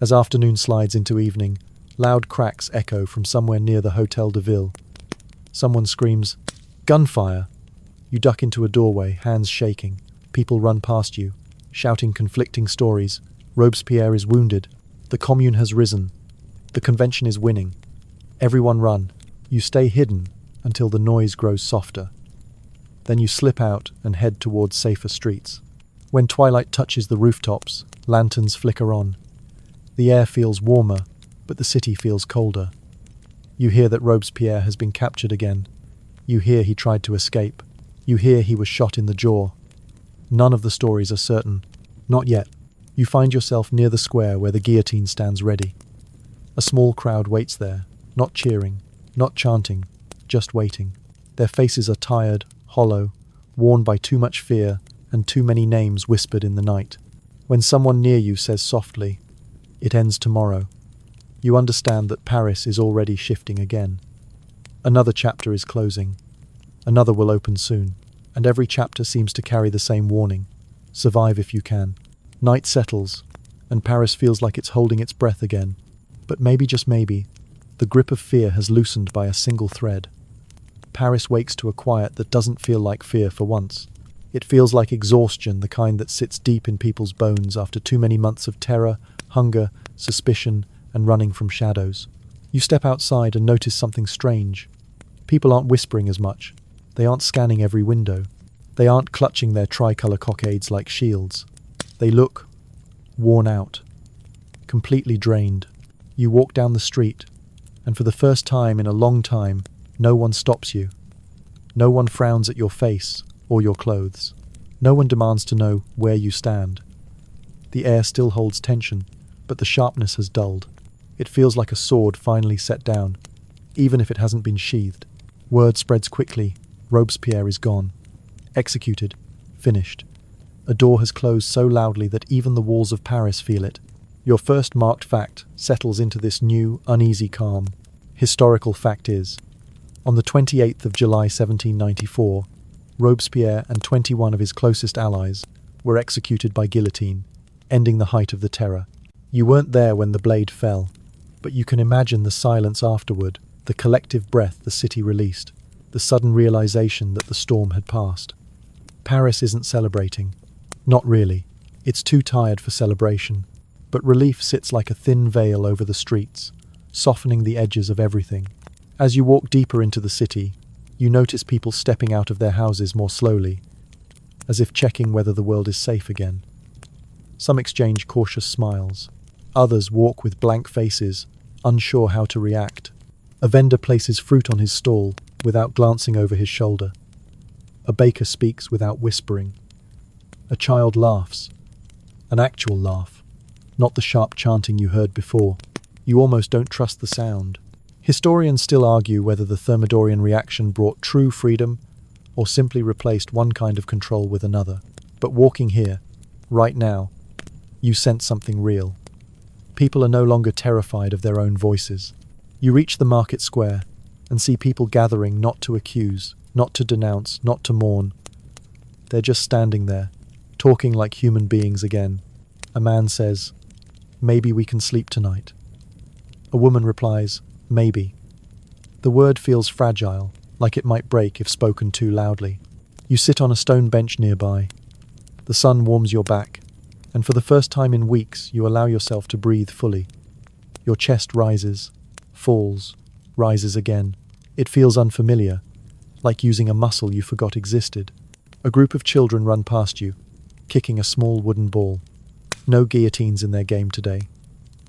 S1: As afternoon slides into evening, loud cracks echo from somewhere near the Hotel de Ville. Someone screams, "Gunfire!" You duck into a doorway, hands shaking. People run past you, shouting conflicting stories. Robespierre is wounded. The Commune has risen. The convention is winning. Everyone run. You stay hidden until the noise grows softer. Then you slip out and head towards safer streets. When twilight touches the rooftops, lanterns flicker on. The air feels warmer, but the city feels colder. You hear that Robespierre has been captured again. You hear he tried to escape. You hear he was shot in the jaw. None of the stories are certain. Not yet. You find yourself near the square where the guillotine stands ready. A small crowd waits there, not cheering, not chanting, just waiting. Their faces are tired, hollow, worn by too much fear and too many names whispered in the night. When someone near you says softly, "It ends tomorrow," you understand that Paris is already shifting again. Another chapter is closing. Another will open soon, and every chapter seems to carry the same warning. Survive if you can. Night settles, and Paris feels like it's holding its breath again. But maybe, just maybe, the grip of fear has loosened by a single thread. Paris wakes to a quiet that doesn't feel like fear for once. It feels like exhaustion, the kind that sits deep in people's bones after too many months of terror, hunger, suspicion, and running from shadows. You step outside and notice something strange. People aren't whispering as much. They aren't scanning every window. They aren't clutching their tricolour cockades like shields. They look worn out, completely drained. You walk down the street, and for the first time in a long time, no one stops you. No one frowns at your face or your clothes. No one demands to know where you stand. The air still holds tension, but the sharpness has dulled. It feels like a sword finally set down, even if it hasn't been sheathed. Word spreads quickly. Robespierre is gone. Executed. Finished. A door has closed so loudly that even the walls of Paris feel it. Your first marked fact settles into this new, uneasy calm. Historical fact is, on the 28th of July 1794, Robespierre and 21 of his closest allies were executed by guillotine, ending the height of the terror. You weren't there when the blade fell, but you can imagine the silence afterward, the collective breath the city released, the sudden realization that the storm had passed. Paris isn't celebrating. Not really. It's too tired for celebration. But relief sits like a thin veil over the streets, softening the edges of everything. As you walk deeper into the city, you notice people stepping out of their houses more slowly, as if checking whether the world is safe again. Some exchange cautious smiles. Others walk with blank faces, unsure how to react. A vendor places fruit on his stall without glancing over his shoulder. A baker speaks without whispering. A child laughs. An actual laugh, not the sharp chanting you heard before. You almost don't trust the sound. Historians still argue whether the Thermidorian reaction brought true freedom or simply replaced one kind of control with another. But walking here, right now, you sense something real. People are no longer terrified of their own voices. You reach the market square and see people gathering not to accuse, not to denounce, not to mourn. They're just standing there, talking like human beings again. A man says, "Maybe we can sleep tonight." A woman replies, "Maybe." The word feels fragile, like it might break if spoken too loudly. You sit on a stone bench nearby. The sun warms your back, and for the first time in weeks you allow yourself to breathe fully. Your chest rises, falls, rises again. It feels unfamiliar, like using a muscle you forgot existed. A group of children run past you, kicking a small wooden ball. No guillotines in their game today.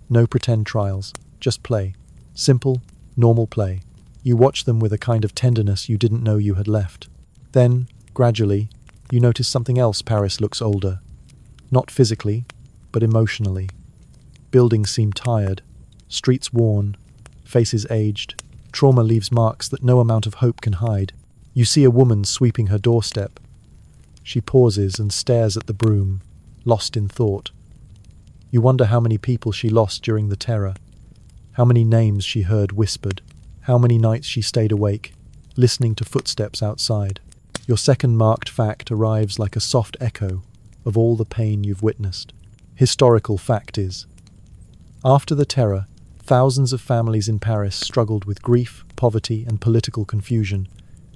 S1: No pretend trials, just play. Simple, normal play. You watch them with a kind of tenderness you didn't know you had left. Then, gradually, you notice something else. Paris looks older. Not physically, but emotionally. Buildings seem tired, streets worn, faces aged. Trauma leaves marks that no amount of hope can hide. You see a woman sweeping her doorstep. She pauses and stares at the broom, lost in thought. You wonder how many people she lost during the terror, how many names she heard whispered, how many nights she stayed awake, listening to footsteps outside. Your second marked fact arrives like a soft echo of all the pain you've witnessed. Historical fact is, after the terror, thousands of families in Paris struggled with grief, poverty, and political confusion,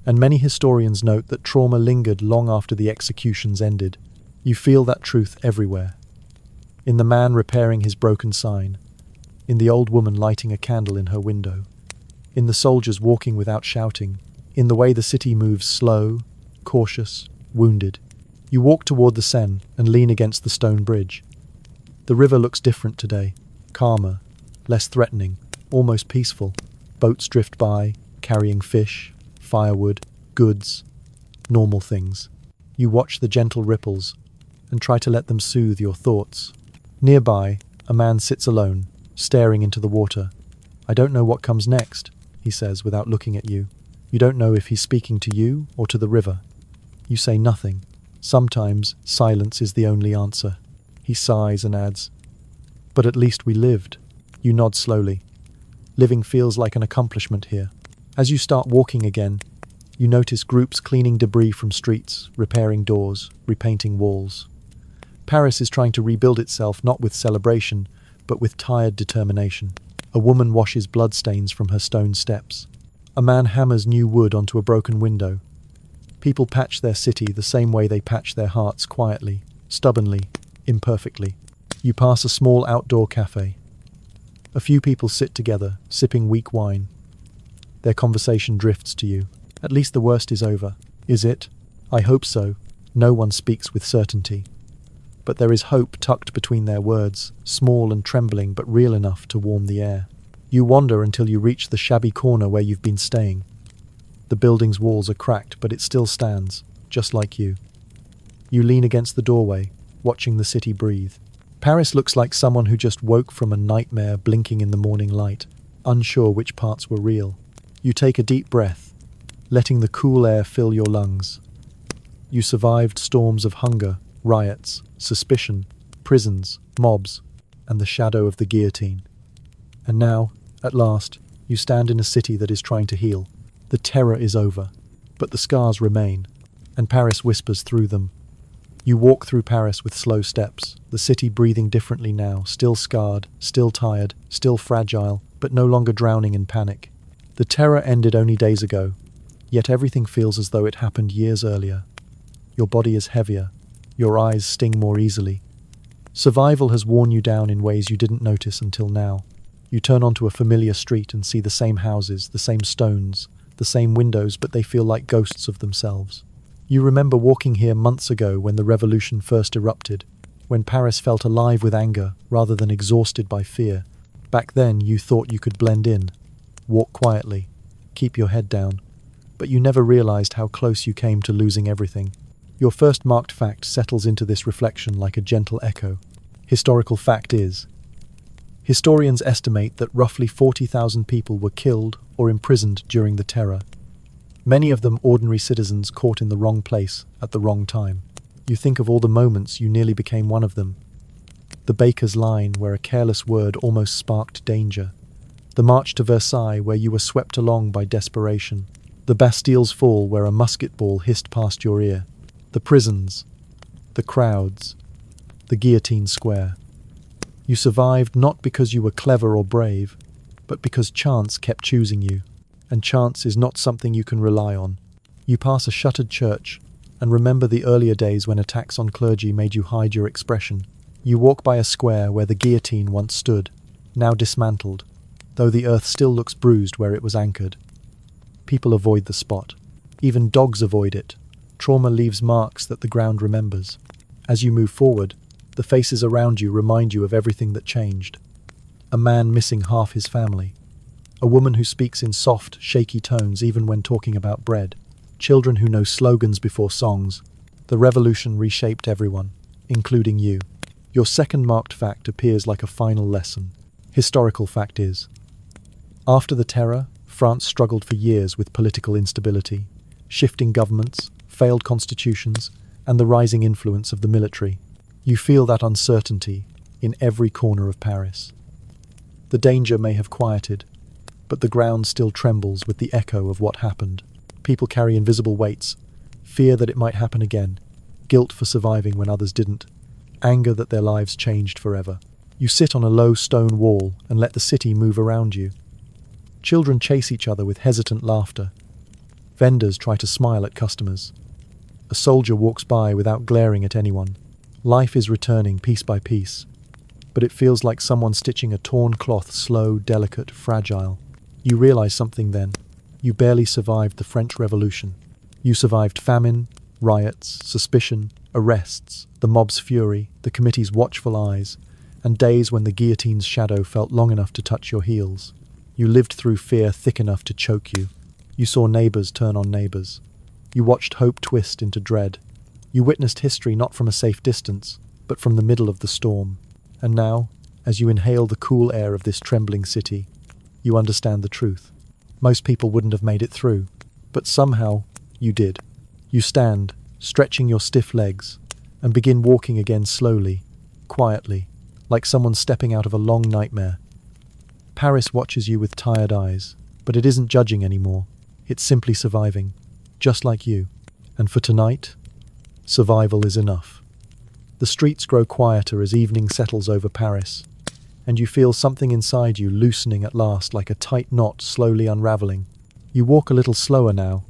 S1: and many historians note that trauma lingered long after the executions ended. You feel that truth everywhere. In the man repairing his broken sign, in the old woman lighting a candle in her window, in the soldiers walking without shouting, in the way the city moves slow, cautious, wounded. You walk toward the Seine and lean against the stone bridge. The river looks different today, calmer, less threatening, almost peaceful. Boats drift by, carrying fish, firewood, goods, normal things. You watch the gentle ripples and try to let them soothe your thoughts. Nearby, a man sits alone, staring into the water. "I don't know what comes next," he says without looking at you. You don't know if he's speaking to you or to the river. You say nothing. Sometimes silence is the only answer. He sighs and adds, "But at least we lived." You nod slowly. Living feels like an accomplishment here. As you start walking again, you notice groups cleaning debris from streets, repairing doors, repainting walls. Paris is trying to rebuild itself not with celebration, but with tired determination. A woman washes bloodstains from her stone steps. A man hammers new wood onto a broken window. People patch their city the same way they patch their hearts, quietly, stubbornly, imperfectly. You pass a small outdoor cafe. A few people sit together, sipping weak wine. Their conversation drifts to you. At least the worst is over. Is it? I hope so. No one speaks with certainty. But there is hope tucked between their words, small and trembling but real enough to warm the air. You wander until you reach the shabby corner where you've been staying. The building's walls are cracked, but it still stands, just like you. You lean against the doorway, watching the city breathe. Paris looks like someone who just woke from a nightmare blinking in the morning light, unsure which parts were real. You take a deep breath, letting the cool air fill your lungs. You survived storms of hunger, riots, suspicion, prisons, mobs, and the shadow of the guillotine. And now, at last, you stand in a city that is trying to heal. The terror is over, but the scars remain, and Paris whispers through them. You walk through Paris with slow steps, the city breathing differently now, still scarred, still tired, still fragile, but no longer drowning in panic. The terror ended only days ago, yet everything feels as though it happened years earlier. Your body is heavier, your eyes sting more easily. Survival has worn you down in ways you didn't notice until now. You turn onto a familiar street and see the same houses, the same stones, the same windows, but they feel like ghosts of themselves. You remember walking here months ago when the revolution first erupted, when Paris felt alive with anger rather than exhausted by fear. Back then you thought you could blend in, walk quietly, keep your head down, but you never realized how close you came to losing everything. Your first marked fact settles into this reflection like a gentle echo. Historical fact is, historians estimate that roughly 40,000 people were killed or imprisoned during the terror. Many of them ordinary citizens caught in the wrong place at the wrong time. You think of all the moments you nearly became one of them. The baker's line where a careless word almost sparked danger. The march to Versailles where you were swept along by desperation. The Bastille's fall where a musket ball hissed past your ear. The prisons, the crowds, the guillotine square. You survived not because you were clever or brave, but because chance kept choosing you. And chance is not something you can rely on. You pass a shuttered church and remember the earlier days when attacks on clergy made you hide your expression. You walk by a square where the guillotine once stood, now dismantled, though the earth still looks bruised where it was anchored. People avoid the spot. Even dogs avoid it. Trauma leaves marks that the ground remembers. As you move forward, the faces around you remind you of everything that changed. A man missing half his family. A woman who speaks in soft, shaky tones even when talking about bread. Children who know slogans before songs. The revolution reshaped everyone, including you. Your second marked fact appears like a final lesson. Historical fact is, after the terror, France struggled for years with political instability, shifting governments, failed constitutions, and the rising influence of the military. You feel that uncertainty in every corner of Paris. The danger may have quieted, but the ground still trembles with the echo of what happened. People carry invisible weights, fear that it might happen again, guilt for surviving when others didn't, anger that their lives changed forever. You sit on a low stone wall and let the city move around you. Children chase each other with hesitant laughter. Vendors try to smile at customers. A soldier walks by without glaring at anyone. Life is returning piece by piece, but it feels like someone stitching a torn cloth, slow, delicate, fragile. You realize something then. You barely survived the French Revolution. You survived famine, riots, suspicion, arrests, the mob's fury, the committee's watchful eyes, and days when the guillotine's shadow felt long enough to touch your heels. You lived through fear thick enough to choke you. You saw neighbors turn on neighbors. You watched hope twist into dread. You witnessed history not from a safe distance, but from the middle of the storm. And now, as you inhale the cool air of this trembling city, you understand the truth. Most people wouldn't have made it through, but somehow you did. You stand, stretching your stiff legs, and begin walking again slowly, quietly, like someone stepping out of a long nightmare. Paris watches you with tired eyes, but it isn't judging anymore. It's simply surviving, just like you. And for tonight, survival is enough. The streets grow quieter as evening settles over Paris, and you feel something inside you loosening at last, like a tight knot slowly unraveling. You walk a little slower now,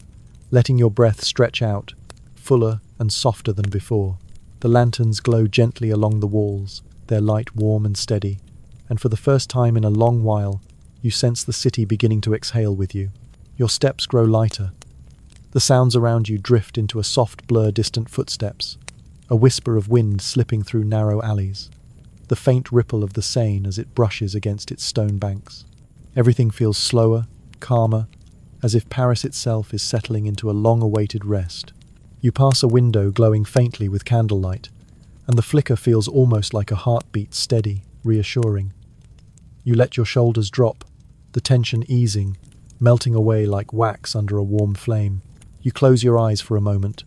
S1: letting your breath stretch out, fuller and softer than before. The lanterns glow gently along the walls, their light warm and steady, and for the first time in a long while, you sense the city beginning to exhale with you. Your steps grow lighter. The sounds around you drift into a soft blur, distant footsteps, a whisper of wind slipping through narrow alleys, the faint ripple of the Seine as it brushes against its stone banks. Everything feels slower, calmer, as if Paris itself is settling into a long-awaited rest. You pass a window glowing faintly with candlelight, and the flicker feels almost like a heartbeat, steady, reassuring. You let your shoulders drop, the tension easing, melting away like wax under a warm flame. You close your eyes for a moment,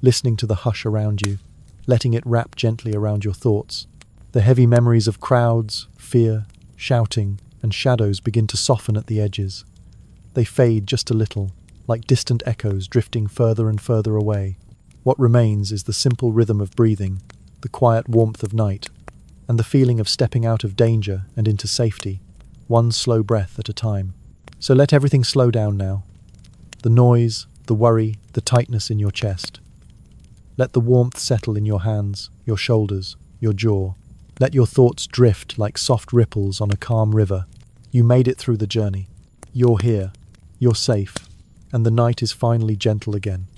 S1: listening to the hush around you, letting it wrap gently around your thoughts. The heavy memories of crowds, fear, shouting, and shadows begin to soften at the edges. They fade just a little, like distant echoes drifting further and further away. What remains is the simple rhythm of breathing, the quiet warmth of night, and the feeling of stepping out of danger and into safety, one slow breath at a time. So let everything slow down now. The noise, the worry, the tightness in your chest. Let the warmth settle in your hands, your shoulders, your jaw. Let your thoughts drift like soft ripples on a calm river. You made it through the journey. You're here. You're safe. And the night is finally gentle again.